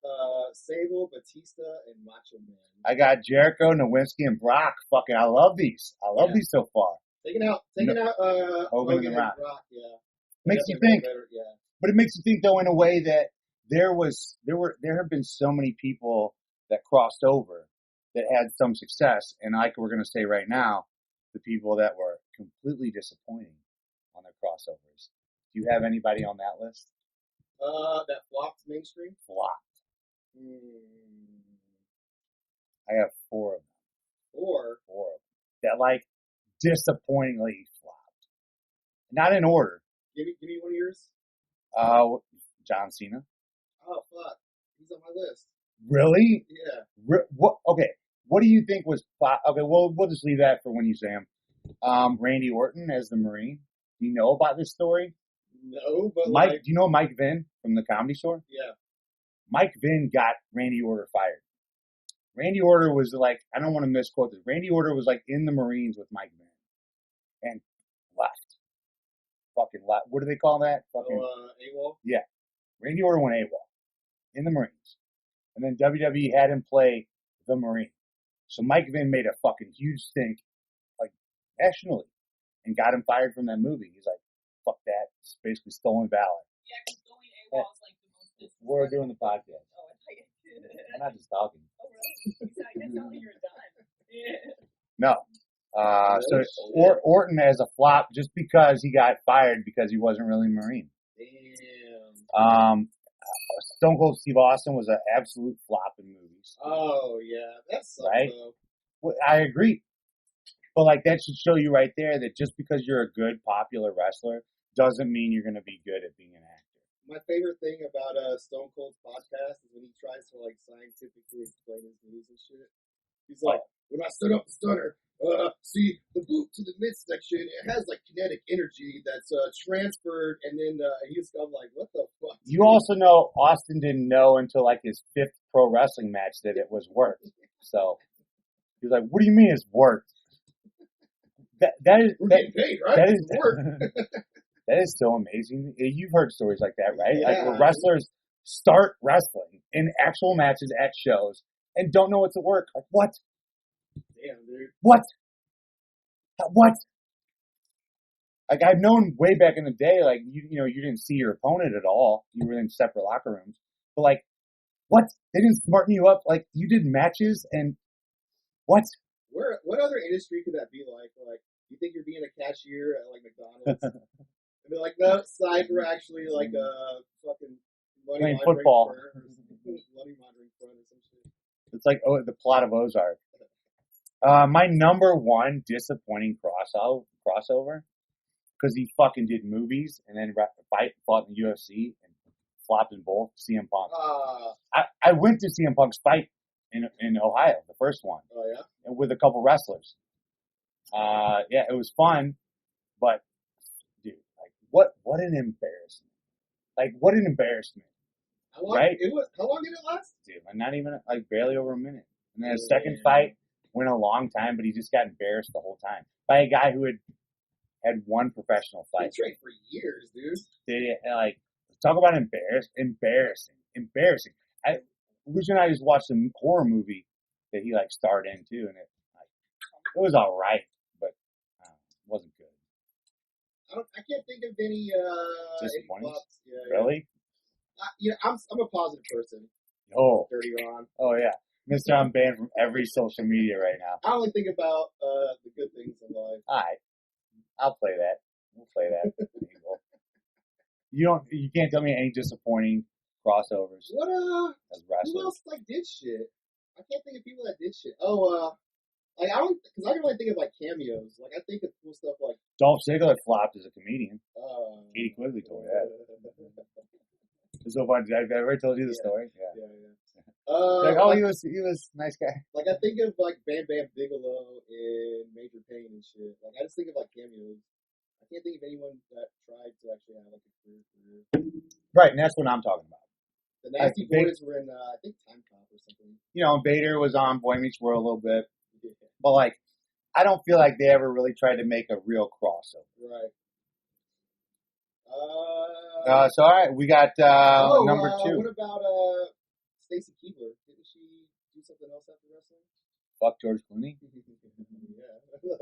S3: Sable, Batista, and Macho Man.
S2: I got Jericho, Nowinski, and Brock. Fucking, I love these. I love these so far.
S3: Taking out Hogan and Brock. Yeah,
S2: makes you think.
S3: Yeah,
S2: but it makes you think though in a way that there have been so many people that crossed over that had some success, and like we're going to say right now, the people that were completely disappointing on their crossovers. Do you have anybody on that list?
S3: That flopped mainstream?
S2: Flopped. I have 4 of them. 4 of them. That like disappointingly flopped. Not in order.
S3: Give me one of yours.
S2: John Cena.
S3: Oh fuck, he's on my list.
S2: Really?
S3: Yeah.
S2: What? Okay. What do you think was flop? Okay, well we'll just leave that for when you say him. Randy Orton as the Marine. Do you know about this story?
S3: No, but
S2: Mike. Do you know Mike Vinn from the Comedy Store?
S3: Yeah.
S2: Mike Vinn got Randy Orton fired. Randy Orton was like, I don't want to misquote this. Randy Orton was like in the Marines with Mike Vinn and left. Fucking left. What do they call that? Fucking
S3: AWOL?
S2: Yeah. Randy Orton went AWOL in the Marines. And then WWE had him play the Marine. So Mike Vinn made a fucking huge stink, like nationally, and got him fired from that movie. He's like, fuck that. It's basically stolen valor.
S1: Yeah, because going AWOL is like the most.
S2: We're doing the podcast.
S1: Oh, I thought you did.
S2: I'm not just talking.
S1: Oh, really? I guess only you're done. Yeah.
S2: No. So Orton as a flop just because he got fired because he wasn't really a Marine.
S3: Damn.
S2: Stone Cold Steve Austin was an absolute flop in movies.
S3: Oh yeah, that sucks.
S2: Right?
S3: Though.
S2: Well, I agree. But like that should show you right there that just because you're a good popular wrestler doesn't mean you're going to be good at being an actor.
S3: My favorite thing about Stone Cold's podcast is when he tries to like scientifically explain his moves and shit. He's like, when I stood up the stunner, see the boot to the midsection, it has like kinetic energy that's transferred, and then I'm like, what the fuck?
S2: You also know Austin didn't know until like his 5th pro wrestling match that it was worked. So he was like, what do you mean it's worked?
S3: We're getting paid, right?
S2: That is
S3: work.
S2: That is so amazing. You've heard stories like that, right?
S3: Yeah.
S2: Like where wrestlers start wrestling in actual matches at shows and don't know what's at work. Like, what?
S3: Damn, dude.
S2: What? Like, I've known way back in the day, like, you didn't see your opponent at all. You were in separate locker rooms. But, like, what? They didn't smarten you up? Like, you did matches and what?
S3: What other industry could that be like? Like, you think you're being a cashier at, like, McDonald's? And they're like, no, side we're actually like fucking money
S2: Playing
S3: laundering
S2: football.
S3: money laundering front or some shit.
S2: It's like the plot of Ozark. My number one disappointing crossover, because he fucking did movies and then fought in the UFC and flopped in both. CM Punk. I went to CM Punk's fight in Ohio, the first one,
S3: Oh yeah.
S2: with a couple wrestlers. Yeah, it was fun, but dude, like what an embarrassment! Like what an embarrassment,
S3: How long?
S2: right?
S3: How long did it last?
S2: Dude, not even like barely over a minute. And then his
S3: Yeah.
S2: second fight went a long time, but he just got embarrassed the whole time by a guy who had one professional
S3: He
S2: fight.
S3: trained for years, dude.
S2: Like talk about embarrassing. Lucia and I just watched a horror movie that he like starred in too, and it was all right, but it wasn't good.
S3: I can't think of any.
S2: Disappointing?
S3: Any flops. Yeah.
S2: Really?
S3: I'm a positive person.
S2: Oh,
S3: Dirty Ron.
S2: oh yeah, Mister, I'm banned from every social media right now.
S3: I only think about the good things in life.
S2: All right, I'll play that. We'll play that. You can't tell me any disappointing crossovers
S3: What
S2: as
S3: who
S2: wrestlers.
S3: else like did shit? I can't think of people that did shit. Oh, like I don't, because I can only think of like cameos. Like I think of cool stuff like
S2: Dolph Ziggler flopped as a comedian. Katie
S3: Katie
S2: Quigley told me that. It's so funny. I've ever told you the story. Yeah. Like, oh, he was a nice guy.
S3: like I think of like Bam Bam Bigelow and Major Payne and shit. Like I just think of like cameos. I can't think of anyone that tried to actually have like a career.
S2: Right, and that's what I'm talking about.
S3: The Nasty Boys were in I think Time Cop or something.
S2: You know, Vader was on Boy Meets World a little bit,
S3: Yeah.
S2: but like, I don't feel like they ever really tried to make a real crossover.
S3: Right.
S2: So all right, we got number 2.
S3: What about Stacy Keibler? Didn't she do something else after wrestling?
S2: Fuck George Clooney.
S3: Yeah,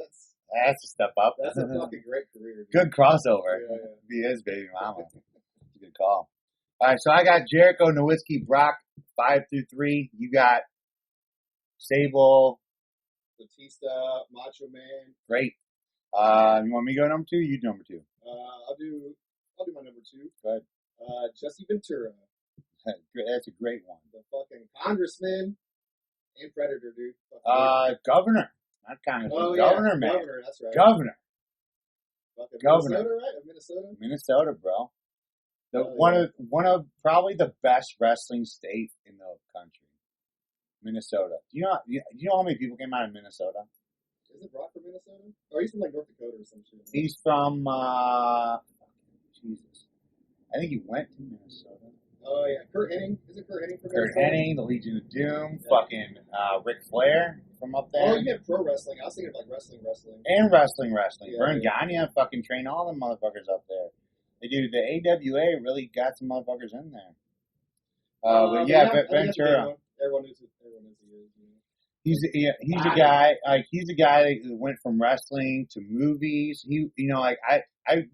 S2: That's a step up.
S3: that's a fucking great career. Dude.
S2: Good crossover.
S3: Yeah.
S2: He is baby mama. Good call. All right, so I got Jericho, Nowitzki, Brock, 5 through 3. You got Sable.
S3: Batista, Macho Man.
S2: Great. You want me to go number 2? You do number 2.
S3: I'll do my number 2.
S2: Go ahead.
S3: Jesse Ventura,
S2: That's a great one.
S3: the fucking congressman and predator, dude.
S2: Governor. Not Congress.
S3: Oh,
S2: Governor,
S3: yeah,
S2: man.
S3: Governor, that's right.
S2: Governor.
S3: Fucking
S2: Governor.
S3: Minnesota, right? Of Minnesota.
S2: Minnesota, bro.
S3: Oh,
S2: One of probably the best wrestling state in the country. Minnesota. Do you know how many people came out of Minnesota?
S3: Is it Brock from Minnesota? Or he's from like North Dakota or some shit.
S2: He's from Jesus. I think he went to Minnesota.
S3: Oh yeah, Kurt Hennig. Is it Kurt Hennig from
S2: Kurt
S3: Minnesota?
S2: Hennig, the Legion of Doom,
S3: Yeah.
S2: fucking Ric Flair from up there.
S3: Oh, you meant pro wrestling. I was thinking of like wrestling.
S2: And wrestling.
S3: Yeah,
S2: Vern
S3: yeah.
S2: Gagne fucking trained all them motherfuckers up there. They do. The AWA really got some motherfuckers in there. But yeah,
S3: I think that's a big
S2: Ventura.
S3: one. Everyone knows who he is.
S2: He's a guy that went from wrestling to movies. I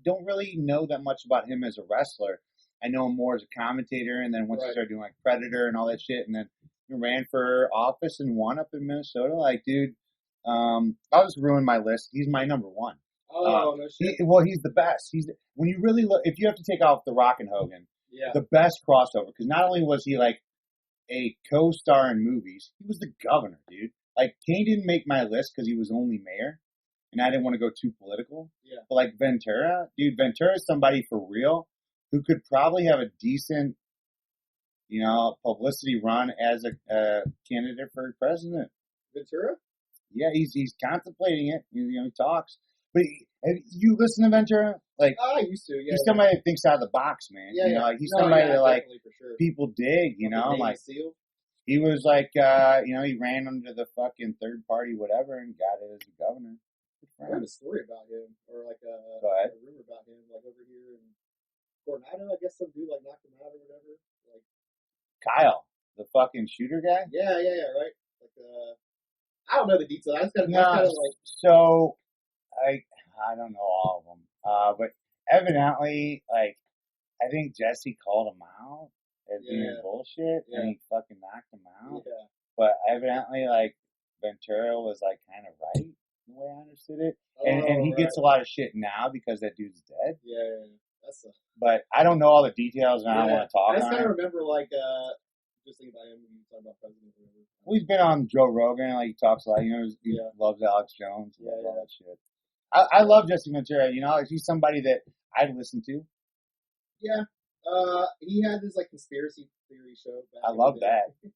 S2: don't really know that much about him as a wrestler. I know him more as a commentator, and then once he
S3: Right.
S2: started doing like Predator and all that shit, and then he ran for office and won up in Minnesota. Like, dude, I'll just ruin my list. He's my number 1.
S3: Oh no shit.
S2: He's the best. When you really look, if you have to take off The Rock and Hogan,
S3: Yeah.
S2: the best crossover, because not only was he like a co-star in movies, he was the governor, dude. Like, Kane didn't make my list because he was only mayor, and I didn't want to go too political.
S3: Yeah.
S2: But like Ventura, dude, Ventura is somebody for real who could probably have a decent, publicity run as a candidate for president.
S3: Ventura?
S2: Yeah, he's contemplating it. He talks. But you listen to Ventura? Like,
S3: I used to. Yeah.
S2: he's somebody that thinks out of the box, man.
S3: Yeah.
S2: Like, he's
S3: No,
S2: somebody
S3: yeah,
S2: that like
S3: definitely, for sure.
S2: people dig.
S3: Fucking Navy
S2: Like
S3: SEAL.
S2: he was like, he ran under the fucking third party whatever and got it as a governor. Good for
S3: I heard
S2: him.
S3: a story about him, or like
S2: Go
S3: a
S2: ahead.
S3: rumor about him, like over here in Coronado. I guess some dude like knocked him out or whatever. Like,
S2: Kyle, the fucking shooter guy.
S3: yeah, right. Like, I don't know the details. I just kind
S2: No,
S3: of like,
S2: so I don't know all of them, but evidently, like, I think Jesse called him out as being
S3: Yeah.
S2: bullshit,
S3: Yeah.
S2: and he fucking knocked him out.
S3: yeah.
S2: But evidently, like, Ventura was like kind of right the way I understood it. and he
S3: right.
S2: gets a lot of shit now because that dude's dead.
S3: Yeah. That's
S2: But I don't know all the details, and I don't want to talk
S3: I just
S2: on
S3: kind
S2: it.
S3: of remember just thinking about him when you talk about president or whatever.
S2: Well, he's been on Joe Rogan, like he talks a lot. He
S3: Yeah.
S2: loves Alex Jones,
S3: Yeah,
S2: loves all
S3: yeah.
S2: that shit. I love Jesse Ventura. He's somebody that I'd listen to.
S3: Yeah. He had this like conspiracy theory show. Back
S2: I
S3: in
S2: love
S3: the day.
S2: that.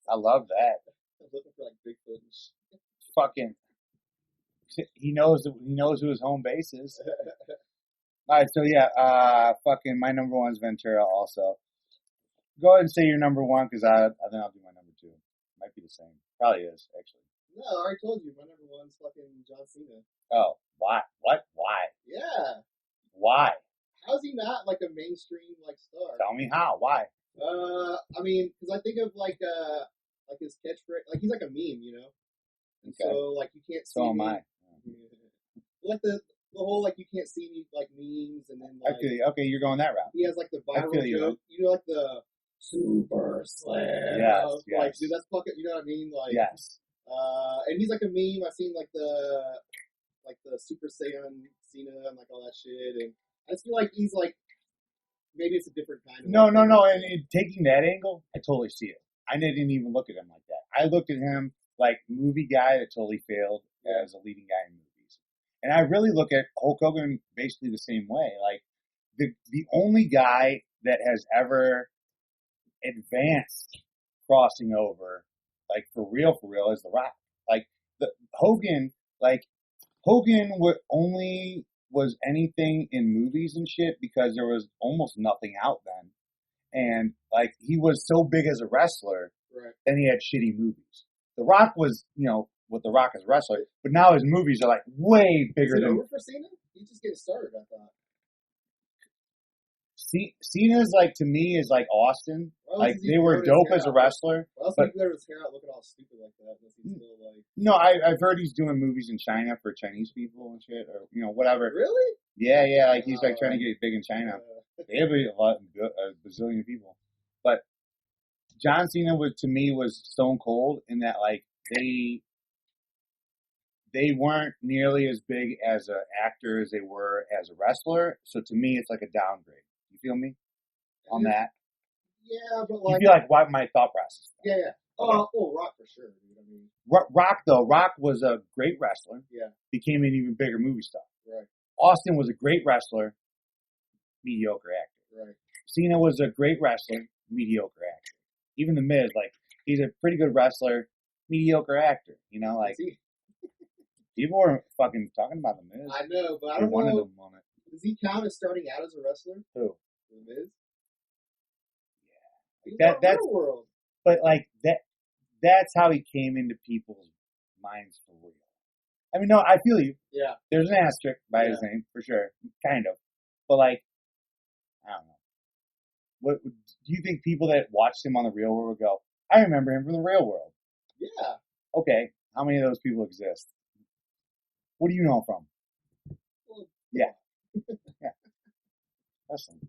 S2: I love that.
S3: I was looking for like Bigfoot and shit.
S2: Fucking, he knows who his home base is. All right, so yeah, fucking my number one is Ventura. Also, go ahead and say your number one because I think I'll do my number two. Might be the same. Probably is actually.
S3: No, I already told you. My number one's fucking John Cena.
S2: Oh, why? What? Why?
S3: Yeah.
S2: Why?
S3: How's he not like a mainstream like star?
S2: Tell me how. Why?
S3: I mean, because I think of like his catchphrase, like he's like a meme, you know.
S2: Okay.
S3: So like you can't see.
S2: So am
S3: me.
S2: I.
S3: Like the whole like you can't see me like memes, and then
S2: I
S3: like
S2: feel you. Okay, you're going that route.
S3: he has like the
S2: I
S3: viral
S2: feel you,
S3: joke, you know, like the super slam.
S2: Yes,
S3: Like,
S2: yes.
S3: dude, that's fucking. You know what I mean? Like,
S2: Yes.
S3: And he's like a meme. I've seen like the Super Saiyan Cena and like all that shit, and I just feel like he's like maybe it's a different kind of.
S2: No. And taking that angle, I totally see it. I didn't even look at him like that. I looked at him like movie guy that totally failed as a leading guy in movies. And I really look at Hulk Hogan basically the same way. Like the only guy that has ever advanced crossing over, like for real, is The Rock. Like Hogan only was anything in movies and shit because there was almost nothing out then. And like he was so big as a wrestler,
S3: Right.
S2: then he had shitty movies. The Rock was, with The Rock as a wrestler, but now his movies are like way bigger
S3: Is it
S2: than.
S3: over for Cena? He's just getting started, I thought.
S2: Cena's like to me is like Austin.
S3: Well,
S2: Like
S3: he's
S2: they were
S3: growing his
S2: dope
S3: hair
S2: as a
S3: out.
S2: wrestler.
S3: Well, else
S2: but-
S3: would he grow his hair out looking all stupid like that? Unless he's still like.
S2: No, I've heard he's doing movies in China for Chinese people and shit, or whatever.
S3: Really?
S2: Yeah, like he's like trying to get big in China. They have a bazillion people, but John Cena was stone cold in that like they weren't nearly as big as an actor as they were as a wrestler. So to me, it's like a downgrade. You feel me on that?
S3: Yeah, but
S2: You
S3: like.
S2: feel like what my thought process?
S3: Yeah. Oh, Rock for sure, dude. I mean.
S2: Rock was a great wrestler.
S3: Yeah.
S2: Became an even bigger movie star.
S3: Right.
S2: Austin was a great wrestler, mediocre actor.
S3: Right.
S2: Cena was a great wrestler, mediocre actor. Even The Miz, like, he's a pretty good wrestler, mediocre actor. People were fucking talking about The Miz.
S3: I know, but I
S2: They
S3: don't
S2: wanted
S3: know.
S2: him on it.
S3: Does he count as starting out as a wrestler?
S2: Who?
S3: The Miz?
S2: Yeah.
S3: He's
S2: That's
S3: real world.
S2: But like that's how he came into people's minds for real. I mean, no, I feel you.
S3: Yeah.
S2: There's an asterisk by his name for sure, kind of. But like, I don't know. What do you think? People that watched him on The Real World would go, "I remember him from The Real World."
S3: Yeah.
S2: Okay, how many of those people exist? What do you know from?
S3: Well,
S2: Yeah. Listen.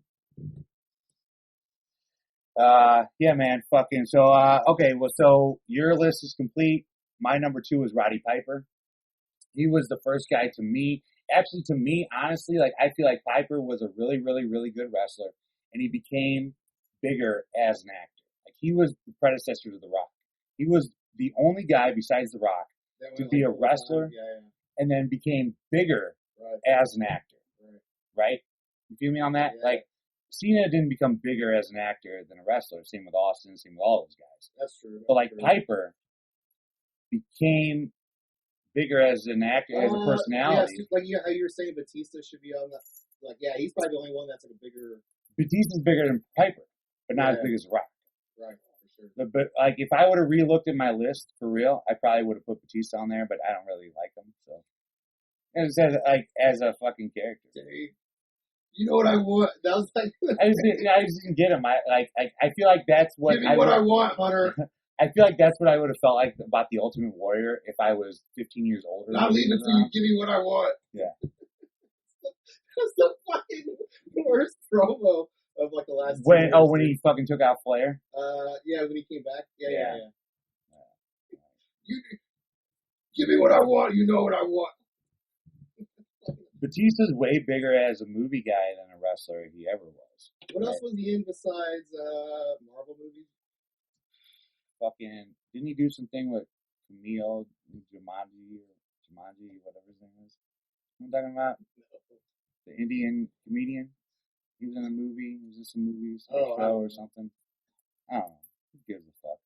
S2: Yeah, man, fucking. So, okay, well, so your list is complete. My number 2 is Roddy Piper. He was the first guy to me. Actually, to me, honestly, like I feel like Piper was a really, really, really good wrestler, and he became bigger as an actor. Like he was the predecessor to The Rock. He was the only guy besides The Rock
S3: that
S2: to
S3: went,
S2: be
S3: like,
S2: a
S3: full time.
S2: wrestler,
S3: Yeah.
S2: and then became bigger
S3: Right.
S2: as an actor. Right? You feel me on that?
S3: Yeah.
S2: Like Cena didn't become bigger as an actor than a wrestler. Same with Austin. Same with all those guys.
S3: That's true.
S2: But like
S3: That's true.
S2: Piper became bigger as an actor, as a personality.
S3: Yeah, like how you were saying, Batista should be on that. Like, yeah, he's probably the only one that's like a bigger.
S2: Batista's bigger than Piper, but not as
S3: Yeah.
S2: big as Rock.
S3: Right, for sure.
S2: But like, if I would have re-looked at my list for real, I probably would have put Batista on there. But I don't really like him, so as a fucking character.
S3: Dave, you know what I want? That was like.
S2: I just didn't get him. I feel like that's what
S3: Give me what I want, Hunter.
S2: I feel like that's what I would have felt like about the Ultimate Warrior if I was 15 years older.
S3: Not leave it till you give me what I want.
S2: Yeah.
S3: That's the fucking worst promo of like the last.
S2: When
S3: 2 years,
S2: when he fucking took out Flair.
S3: Yeah, when he came back. Yeah.
S2: Yeah.
S3: You give me what I want. You know what I want.
S2: Batista's way bigger as a movie guy than a wrestler he ever was.
S3: What else was he in besides Marvel movies?
S2: Fucking, didn't he do something with Camille Jumanji, whatever his name is? You know what I'm talking about? The Indian comedian. He was in a movie. He was in some movies, or show or something. I don't know. Who gives a fuck?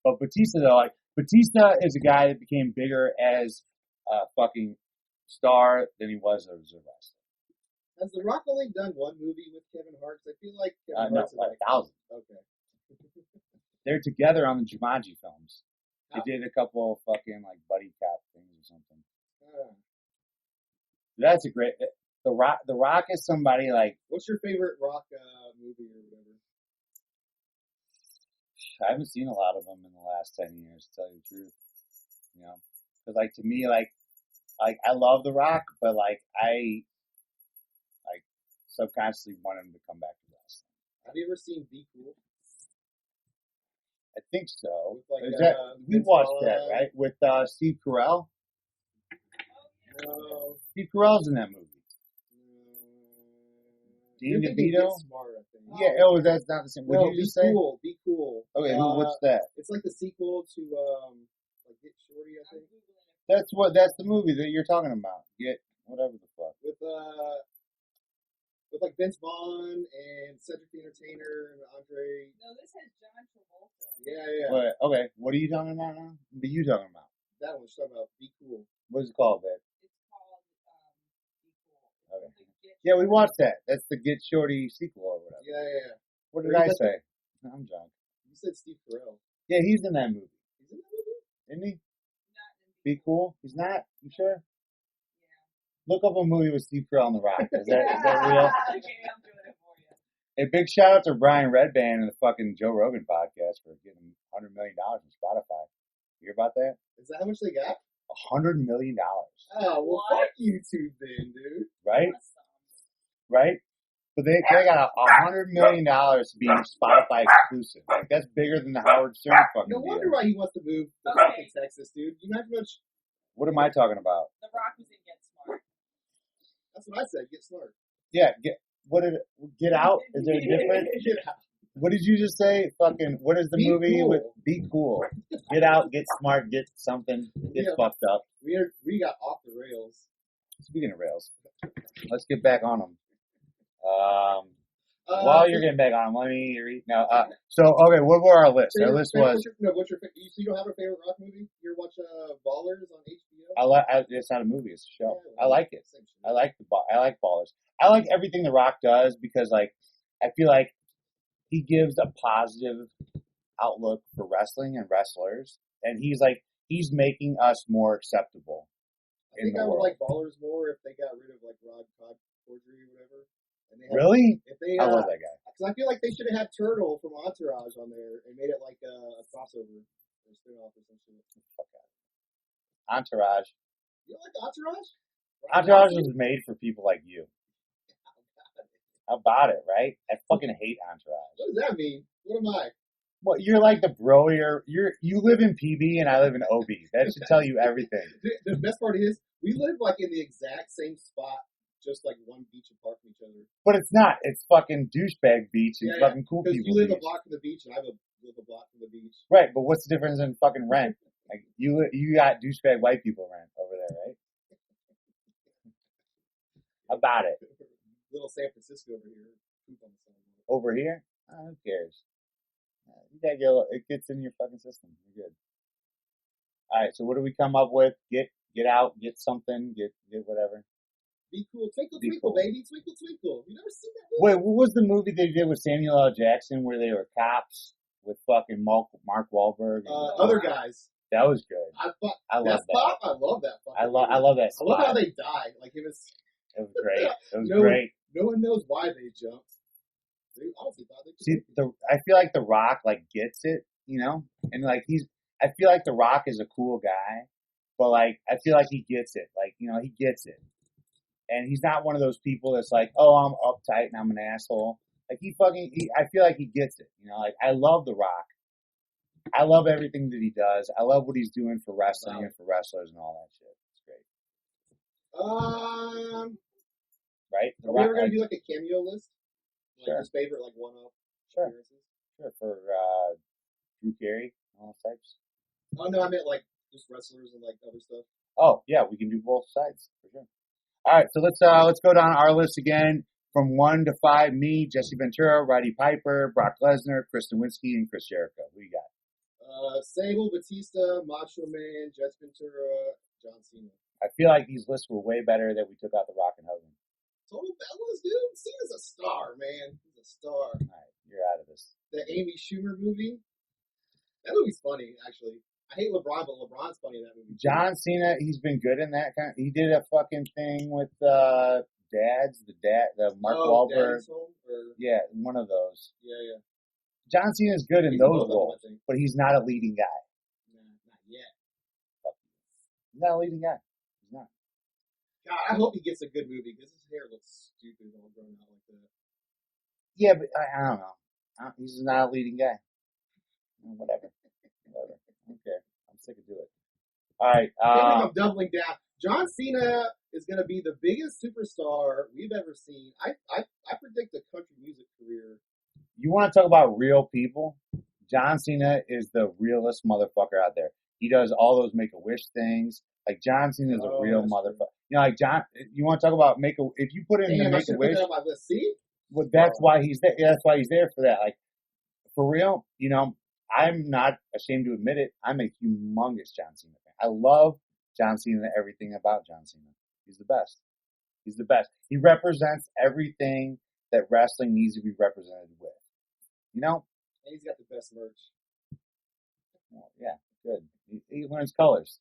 S2: But Batista, though, like, Batista is a guy that became bigger as a fucking star than he was as a wrestler.
S3: Has The Rock only done one movie with Kevin Hart? 'Cause I feel like Kevin
S2: No,
S3: Hart's in
S2: like 1,000.
S3: Okay.
S2: They're together on the Jumanji films. They did a couple of fucking like buddy cop things or something. That's a great. The Rock is somebody like.
S3: What's your favorite Rock movie or whatever?
S2: I haven't seen a lot of them in the last 10 years, to tell you the truth. You know, because like to me, like I love The Rock, but like I subconsciously want him to come back to wrestling.
S3: Have you ever seen Be Cool?
S2: I think so.
S3: With, like,
S2: Is that, we
S3: Vince
S2: watched
S3: Vaughn.
S2: that, right? With Steve Carell.
S3: No.
S2: Steve Carell's in that movie. Dean
S3: You're thinking
S2: DeVito?
S3: Get Smart, I think.
S2: Yeah. Oh, that's not the same. What
S3: No,
S2: did you
S3: Be
S2: just say?
S3: Cool. Be Cool.
S2: Okay, what's that?
S3: It's like the sequel to like Get Shorty, I think.
S2: That's the movie that you're talking about. Get whatever the fuck.
S3: With like Vince Vaughn and Cedric the Entertainer and Andre.
S1: No, this has John Travolta.
S3: Yeah.
S2: But, okay, what are you talking about now? What are you talking about?
S3: That one's talking about Be Cool.
S2: What is it called, babe?
S1: It's called Be Cool.
S2: Okay.
S1: The Get
S2: Yeah, we watched that. That's the Get Shorty sequel or whatever.
S3: Yeah.
S2: What did
S3: Where
S2: I
S3: you
S2: say? I'm drunk.
S3: You said Steve Carell.
S2: Yeah, he's in that movie.
S3: He's in that movie?
S2: Isn't he?
S1: Not in
S2: Be Cool? He's not? You sure?
S1: Yeah.
S2: Look up a movie with Steve Carell and The Rock. Is that real?
S1: Okay, I'm doing it for you.
S2: A big shout out to Brian Redband and the fucking Joe Rogan podcast for getting $100 million from Spotify. You hear about that?
S3: Is that how much they got?
S2: $100 million.
S3: Oh, well,
S1: What?
S3: fuck YouTube then, dude.
S2: Right?
S1: Awesome.
S2: Right? But they got $100 million to be Spotify exclusive. Like, that's bigger than the Howard Stern fucking
S3: No wonder
S2: deal.
S3: why he wants to move to
S1: Okay.
S3: fucking Texas, dude. You know how much?
S2: What am I talking about?
S1: The Rock was in Get Smart.
S3: That's what I said. Get smart.
S2: Yeah, Get Out? Is there a difference?
S3: Get out.
S2: What did you just say? Fucking, what is the
S3: Be
S2: movie
S3: Cool.
S2: with Be Cool? Get out, get smart, get something, get
S3: Yeah.
S2: fucked up.
S3: We got off the rails.
S2: Speaking of rails, let's get back on them. While you're getting back on them, let me read. No, okay, what were our lists? Our list was,
S3: What's your so you don't have a favorite rock movie? You ever watch Ballers on HBO?
S2: it's not a movie, it's a show.
S3: Yeah,
S2: I like it.
S3: same shit.
S2: I like Ballers. I like everything The Rock does because, like, I feel like he gives a positive outlook for wrestling and wrestlers, and he's making us more acceptable
S3: I
S2: in
S3: think
S2: the
S3: I would
S2: world.
S3: like Ballers more if they got rid of like Rod Corddry or whatever. And they had,
S2: Really?
S3: If they,
S2: I love that guy.
S3: because I feel like they should have had Turtle from Entourage on there and made it like a crossover or a spin-off or some shit.
S2: Fuck out. Entourage.
S3: You don't like Entourage?
S2: Entourage was made for people like you. How about it, right? I fucking hate Entourage.
S3: What does that mean? What am I?
S2: Well, you're like the bro. You live in PB and I live in OB. That should tell you everything.
S3: The best part is we live like in the exact same spot, just like one beach apart from each other.
S2: But it's not. It's fucking douchebag beach and
S3: Yeah,
S2: fucking cool
S3: Because
S2: people
S3: you live
S2: beach.
S3: a block from the beach and I live a block from the beach.
S2: Right, but what's the difference in fucking rent? Like you got douchebag white people rent over there, right? How about it?
S3: Little San Francisco over here. Poop on the sidewalk.
S2: Over here? Who cares? It gets in your fucking system. You're good. All right, so what do we come up with? Get out, get something, get whatever.
S3: Be cool. Twinkle,
S2: Be
S3: twinkle,
S2: cool.
S3: baby. Twinkle, twinkle. You never seen that movie?
S2: Wait, what was the movie they did with Samuel L. Jackson where they were cops with fucking Mark Wahlberg? And,
S3: Other guys.
S2: That was good.
S3: I
S2: love
S3: That's
S2: that.
S3: Pop. I love that.
S2: I love that
S3: I love how
S2: spot.
S3: they die. Like it was
S2: great. It was
S3: No,
S2: great.
S3: no one knows why they jumped. They honestly thought they just
S2: See, I feel like The Rock gets it, you know, and I feel like The Rock is a cool guy, but like I feel like he gets it, like you know, he gets it, and he's not one of those people that's like, oh, I'm uptight and I'm an asshole. Like I feel like he gets it, you know. Like I love The Rock. I love everything that he does. I love what he's doing for wrestling and for wrestlers and all that shit. It's great. right?
S3: Are we ever gonna do like a cameo list? Like
S2: Sure.
S3: his favorite like one-off
S2: Sure.
S3: appearances?
S2: Sure, for Drew Carey, all types.
S3: Oh no, I meant like just wrestlers and like other stuff.
S2: Oh yeah, we can do both sides for sure. All right, so let's go down our list again from 1 to 5. Me, Jesse Ventura, Roddy Piper, Brock Lesnar, Chris Nowinski, and Chris Jericho. Who you got?
S3: Sable, Batista, Macho Man, Jess Ventura, John Cena.
S2: I feel like these lists were way better that we took out the Rock and Hogan.
S3: Total Bellas, dude. Cena's a star, man. He's a star.
S2: All right, you're out of this.
S3: The Amy Schumer movie. That movie's funny, actually. I hate LeBron, but LeBron's funny in that movie.
S2: John Cena, he's been good in that kind. He did a fucking thing with the Mark Wahlberg.
S3: Daddy's Home, or,
S2: Yeah, one of those.
S3: yeah.
S2: John Cena's good in
S3: He's
S2: those
S3: both of them,
S2: roles,
S3: I think.
S2: but he's not a leading guy.
S3: Nah, not yet.
S2: He's not a leading guy. He's not.
S3: God, I hope he gets a good movie because his hair looks stupid all grown out like that.
S2: Yeah, but I don't know. He's not a leading guy. Whatever. I don't care. I'm sick of doing it. All right.
S3: I'm doubling down. John Cena is going to be the biggest superstar we've ever seen. I predict a country music career.
S2: You want to talk about real people? John Cena is the realest motherfucker out there. He does all those Make-A-Wish things. Like, John Cena is a real motherfucker. You know, like, John, you want to talk about if you put in the Make-A-Wish,
S3: on my list. See?
S2: well, that's why he's there. That's why he's there for that. Like, for real, you know, I'm not ashamed to admit it. I'm a humongous John Cena fan. I love John Cena and everything about John Cena. He's the best. He's the best. He represents everything that wrestling needs to be represented with. You know?
S3: And he's got the best merch.
S2: Well, yeah, good. He learns colors.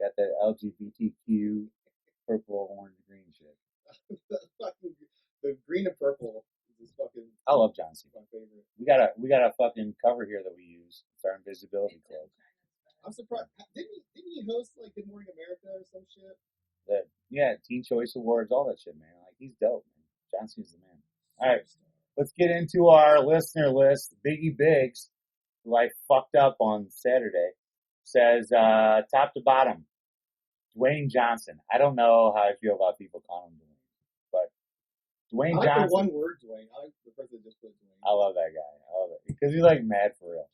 S2: Got that LGBTQ purple, orange, green shit.
S3: The green and purple is fucking.
S2: I love John Cena.
S3: My favorite.
S2: We got a fucking cover here that we use. It's our invisibility cloak.
S3: I'm surprised. Didn't he host like Good Morning America or some shit?
S2: Yeah, Teen Choice Awards, all that shit, man. Like, he's dope, man. John Cena's the man. All right, let's get into our listener list. Biggie Biggs, who I fucked up on Saturday, says top to bottom, Dwayne Johnson. I don't know how I feel about people calling him Dwayne, but Dwayne
S3: I like
S2: Johnson.
S3: the one word Dwayne. I like the person that just put Dwayne.
S2: I love that guy. I love it because he's like mad for real.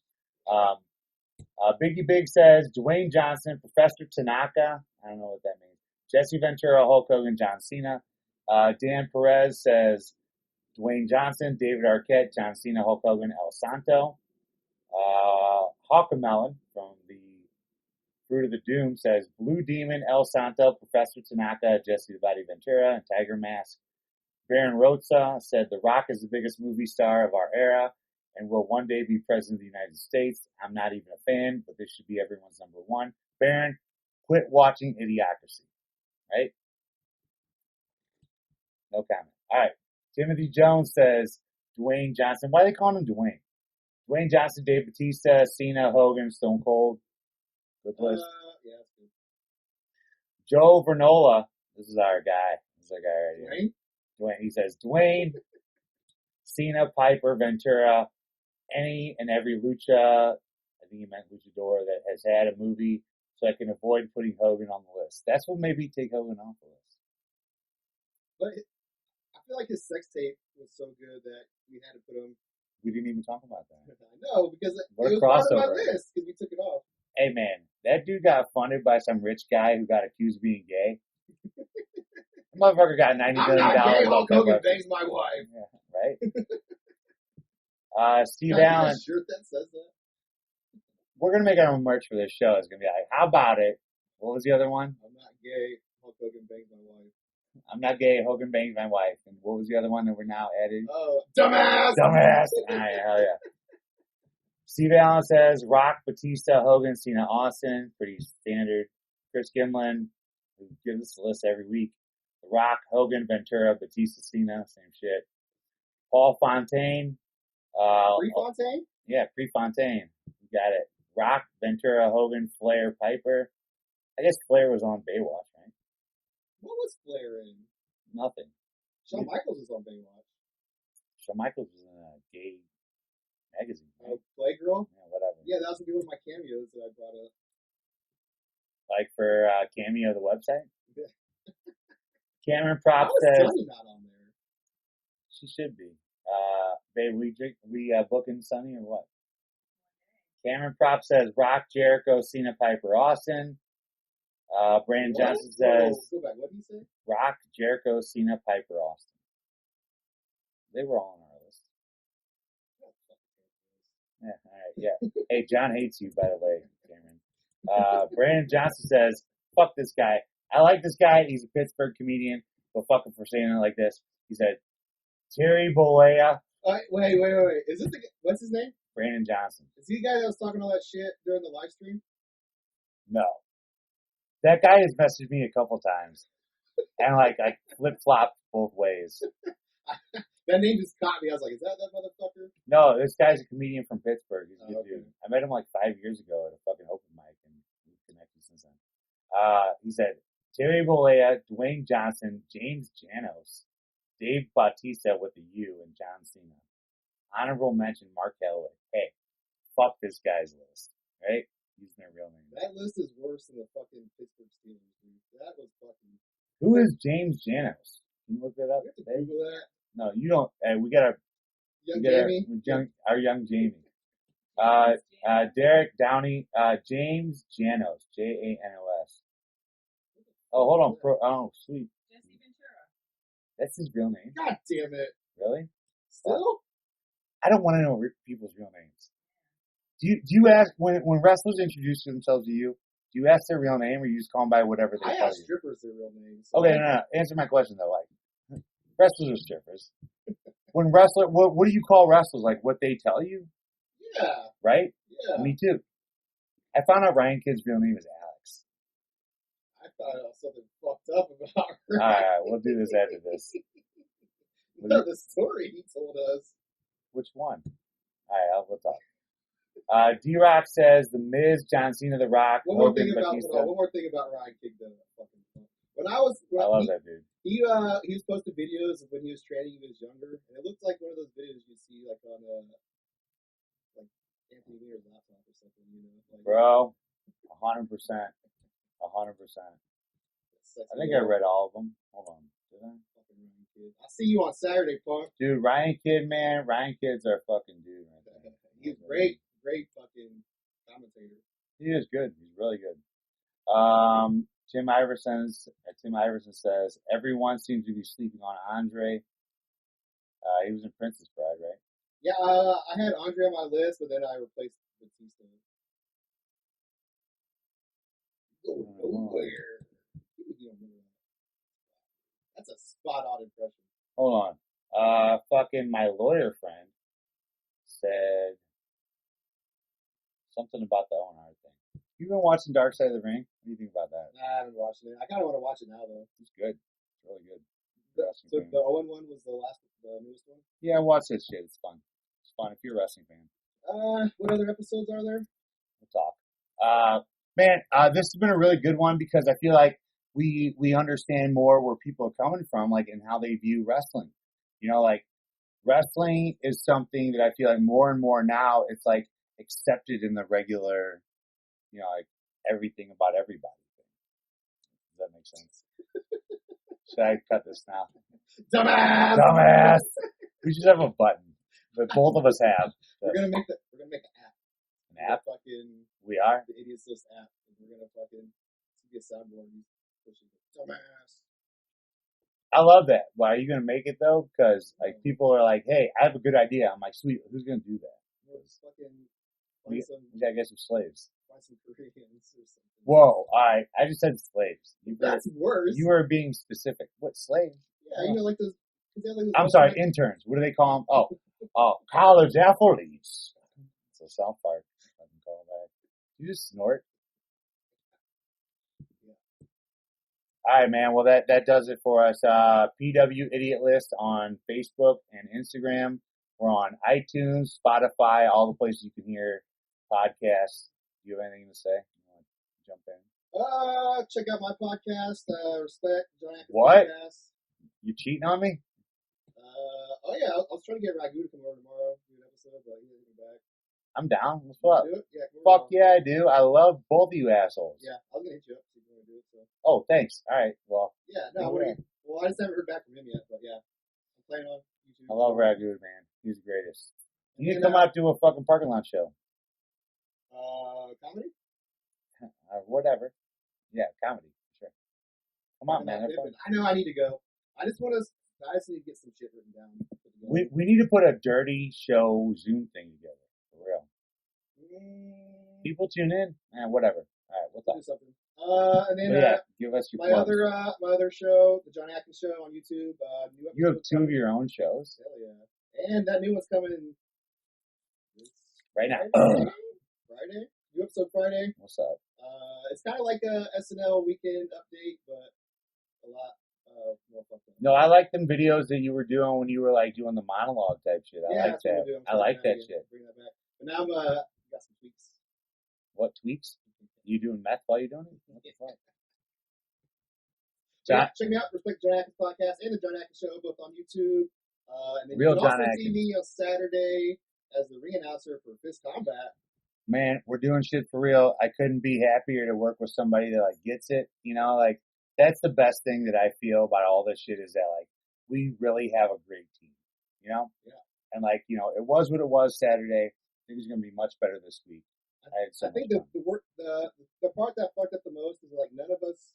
S2: Biggie Big says Dwayne Johnson, Professor Tanaka. I don't know what that means. Jesse Ventura, Hulk Hogan, John Cena. Dan Perez says Dwayne Johnson, David Arquette, John Cena, Hulk Hogan, El Santo. Hawkamelon from the Fruit of the Doom says Blue Demon, El Santo, Professor Tanaka, Jesse the Body Ventura, and Tiger Mask. Baron Rosa said The Rock is the biggest movie star of our era and will one day be president of the United States. I'm not even a fan, but this should be everyone's number one. Baron, quit watching Idiocracy. Right? No comment. All right. Timothy Jones says Dwayne Johnson. Why are they calling him Dwayne? Dwayne Johnson, Dave Bautista, Cena, Hogan, Stone Cold. Good list.
S3: Yeah, that's good.
S2: Joe Vernola. This is our guy. This is our guy right here.
S3: Dwayne?
S2: He says Dwayne, Cena, Piper, Ventura, any and every lucha, I think he meant luchador, that has had a movie, so I can avoid putting Hogan on the list. That's what made me take Hogan off the list.
S3: But I feel like his sex tape was so good that we had to put him.
S2: We didn't even talk about that.
S3: I know, because
S2: What a
S3: it was part of
S2: crossover.
S3: my list, because we took it off.
S2: Hey man, that dude got funded by some rich guy who got accused of being gay. The motherfucker got $90
S3: I'm
S2: million.
S3: not gay,
S2: off
S3: Hulk
S2: that
S3: Hogan
S2: record.
S3: bangs my wife.
S2: Yeah, right? Steve Allen.
S3: A shirt that says that?
S2: We're going to make our own merch for this show. It's going to be like, how about it? What was the other one?
S3: I'm not gay, Hulk Hogan bangs my wife.
S2: I'm not gay, Hogan bangs my wife. And what was the other one that we're now adding?
S3: Oh, dumbass!
S2: Dumbass! All right, hell yeah. Steve Allen says Rock, Batista, Hogan, Cena, Austin. Pretty standard. Chris Gimlin, who gives us a list every week. The Rock, Hogan, Ventura, Batista, Cena. Same shit. Paul Fontaine.
S3: Prefontaine?
S2: Yeah, Prefontaine. You got it. Rock, Ventura, Hogan, Flair, Piper. I guess Flair was on Baywatch, right?
S3: What was Flair in?
S2: Nothing.
S3: Shawn Michaels was on Baywatch.
S2: Shawn Michaels was in a gay magazine. Right?
S3: Playgirl?
S2: Yeah, whatever.
S3: Yeah, that was one of my cameos that I brought up.
S2: Like for Cameo, the website?
S3: Yeah.
S2: Cameron
S3: How
S2: Prop
S3: is
S2: says
S3: Sunny not on there?
S2: she should be. Babe, we booking Sunny or what? Cameron Prop says Rock, Jericho, Cena, Piper, Austin. Brandon
S3: What?
S2: Johnson says
S3: Whoa, go back. What did he say?
S2: Rock, Jericho, Cena, Piper, Austin. They were all on our list. Yeah, all right, yeah. Hey, John hates you, by the way, Cameron. Brandon Johnson says, fuck this guy. I like this guy. He's a Pittsburgh comedian, but fuck him for saying it like this. He said, Terry Bollea,
S3: Wait. Is this what's his name?
S2: Brandon Johnson.
S3: Is he the guy that was talking all that shit during the live stream?
S2: No. That guy has messaged me a couple times. And, I flip-flopped both ways.
S3: That name just caught me. I was like, is that motherfucker?
S2: No, this guy's a comedian from Pittsburgh. He's a good
S3: Okay.
S2: dude. I met him 5 years ago at a fucking open mic, and we've connected since then. He said, Terry Bollea, Dwayne Johnson, James Janos, Dave Bautista with a U, and John Cena. Honorable mention, Mark Calloway. Hey, fuck this guy's list, right? Using their real name.
S3: That list is worse than the fucking Pittsburgh Steelers, dude. That was fucking...
S2: Who is James Janos? Can you look that up?
S3: We have to
S2: Dave?
S3: Google that.
S2: No, you don't. Hey, we got
S3: Young Jamie?
S2: our young Jamie. Derek Downey, James Janos, Janos. Oh, hold on. Oh, sweet.
S1: Jesse Ventura.
S2: That's his real name.
S3: God damn it.
S2: Really?
S3: Still?
S2: I don't want to know people's real names. Do you ask when wrestlers introduce themselves to you? Do you ask their real name, or you just call them by whatever they
S3: I
S2: tell
S3: asked
S2: you?
S3: strippers their real names. So
S2: Okay, no. Answer my question though. Wrestlers are strippers. When what do you call wrestlers? What they tell you,
S3: Yeah.
S2: right?
S3: Yeah.
S2: Me too. I found out Ryan Kidd's real name is Alex.
S3: I thought something fucked up about her.
S2: All right, we'll do this after this.
S3: No, the story he told us.
S2: Which one? All right, we'll talk. D-Rock says The Miz, John Cena, The Rock,
S3: One more
S2: Hogan,
S3: thing about
S2: Batista.
S3: Ryan Kidd though. Fucking fun. I love
S2: that dude.
S3: He was posting videos of when he was training when he was younger, and it looked like one of those videos you see on Anthony Weir's laptop or something,
S2: Bro, 100%. 100%. I think I read all of them. Hold on. Did I?
S3: Fucking Ryan Kidd. I'll see you on Saturday, punk.
S2: Dude, Ryan Kidd, man. Ryan Kidd's our fucking dude. Right?
S3: He's great fucking commentator.
S2: He is good. He's really good. Tim Iverson says everyone seems to be sleeping on Andre. He was in Princess Bride, right?
S3: Yeah, I had Andre on my list, but then I replaced Batista. Go nowhere. That's a spot on impression.
S2: Hold on. Fucking my lawyer friend said something about the Owen Hart thing. You been watching Dark Side of the Ring? What do you think about that?
S3: Nah, I haven't watched it. I kind of want to watch it now, though.
S2: It's good. It's really good.
S3: So the Owen one was the newest one?
S2: Yeah, watch this shit. It's fun. It's fun if you're a wrestling fan.
S3: What other episodes are there?
S2: We'll talk. Man, this has been a really good one because I feel like we understand more where people are coming from, and how they view wrestling. Wrestling is something that I feel like more and more now it's accepted in the regular, everything about everybody. Does that make sense? Should I cut this now? Dumbass! We should have a button that both of us have.
S3: We're gonna make an app.
S2: An app? We are?
S3: The Idiots List app. And we're gonna get a soundboard and push it. Dumbass.
S2: I love that. Why are you gonna make it though? Because people are like, "Hey, I have a good idea." I'm like, "Sweet, who's gonna do that?" We gotta get some slaves.
S3: Find some Koreans or something.
S2: Whoa! All right, I just said slaves.
S3: That's worse.
S2: You were being specific. What slaves?
S3: Yeah, like those.
S2: I'm sorry, interns. What do they call them? Oh, college athletes. So South Park. I can call that. You just snort. All right, man. Well, that does it for us. PW Idiot List on Facebook and Instagram. We're on iTunes, Spotify, all the places you can hear podcasts. Do you have anything to say? You want to jump in?
S3: Check out my podcast, Respect Giant
S2: What?
S3: Podcast.
S2: You cheating on me?
S3: Oh yeah, I was trying to get Ragu to come over tomorrow, do an episode, but he didn't get back.
S2: I'm down. What's up?
S3: Do it? Yeah, come over
S2: Fuck
S3: tomorrow.
S2: yeah, I do. I love both of you assholes.
S3: Yeah, I was gonna hit you up if you want to do it. So.
S2: Oh, thanks. All right. Well,
S3: Yeah, no, I want to Well, I just haven't heard back from him yet, but yeah, I'm playing on YouTube.
S2: I love Ragu, man. He's the greatest. You need to
S3: And,
S2: come out to a fucking parking lot show.
S3: Comedy?
S2: Whatever. Yeah, comedy. Sure. Come on, man.
S3: Not
S2: have fun.
S3: Pippin. I know I need to go. I just need to get some shit written down.
S2: We need to put a dirty show Zoom thing together. For real. People tune in. Whatever. All right, what's
S3: We'll
S2: up?
S3: do something. And then
S2: But yeah, give us your
S3: my
S2: plugs.
S3: other show, the John Atkins Show on YouTube. New
S2: You have
S3: episode's
S2: two of
S3: coming.
S2: your own shows
S3: Hell yeah! And that new one's coming in this
S2: right now.
S3: Friday. New episode Friday.
S2: What's up?
S3: It's kind of like a SNL weekend update, but a lot more fucked up.
S2: No, I like them videos that you were doing when you were like doing the monologue type shit. I like
S3: that's what
S2: that.
S3: I'm doing.
S2: I like that shit.
S3: Bring that back. But now I'm got some tweaks.
S2: What tweaks? You doing meth while you're doing it? What the fuck?
S3: So yeah, check me out, Respect John Atkins podcast and the John Atkins Show, both on YouTube. And then
S2: Real
S3: you can
S2: John
S3: also
S2: Atkins.
S3: see me on Saturday as the ring announcer for Fist Combat.
S2: Man, we're doing shit for real. I couldn't be happier to work with somebody that like gets it. You know, like that's the best thing that I feel about all this shit is that like we really have a great team. You know?
S3: Yeah.
S2: And like, you know, it was what it was Saturday. I think it's gonna be much better this week. I
S3: think the part that fucked up the most is like none of us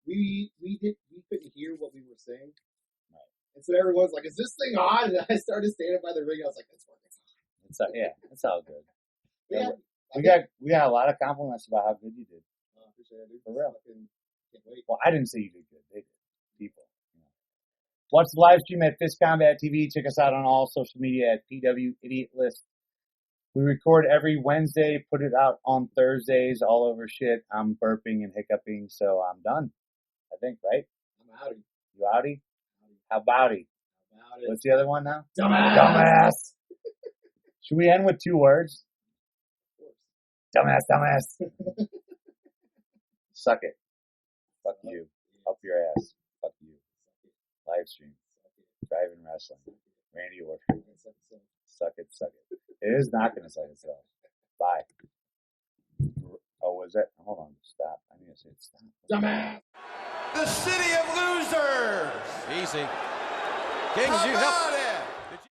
S3: we couldn't hear what we were saying.
S2: Right.
S3: And so everyone's like, "Is this thing on?" And I started standing by the ring. I was like, "It's working."
S2: It's all good.
S3: Yeah,
S2: we got a lot of compliments about how good you did.
S3: Appreciate it, dude.
S2: For real.
S3: Can't wait.
S2: Well, I didn't say you did good. They did. People. You know. Watch the live stream at Fist Combat TV. Check us out on all social media at PW Idiot List. We record every Wednesday, put it out on Thursdays, all over shit. I'm burping and hiccuping, so I'm done. I think, right?
S3: I'm outie.
S2: You outie? How abouty?
S3: About it.
S2: What's the other one now?
S3: Dumbass.
S2: Dumbass. Should we end with 2 words?
S3: Of course.
S2: Dumbass. Suck it. Fuck you. Up your ass. Fuck you. Live stream. Driving wrestling. Randy Orford. Suck it. It is not going to suck itself. Bye. Oh, was that? Hold on. Stop. I need to say stop.
S3: Dumbass.
S4: The city of losers.
S5: Easy. Kings, you help.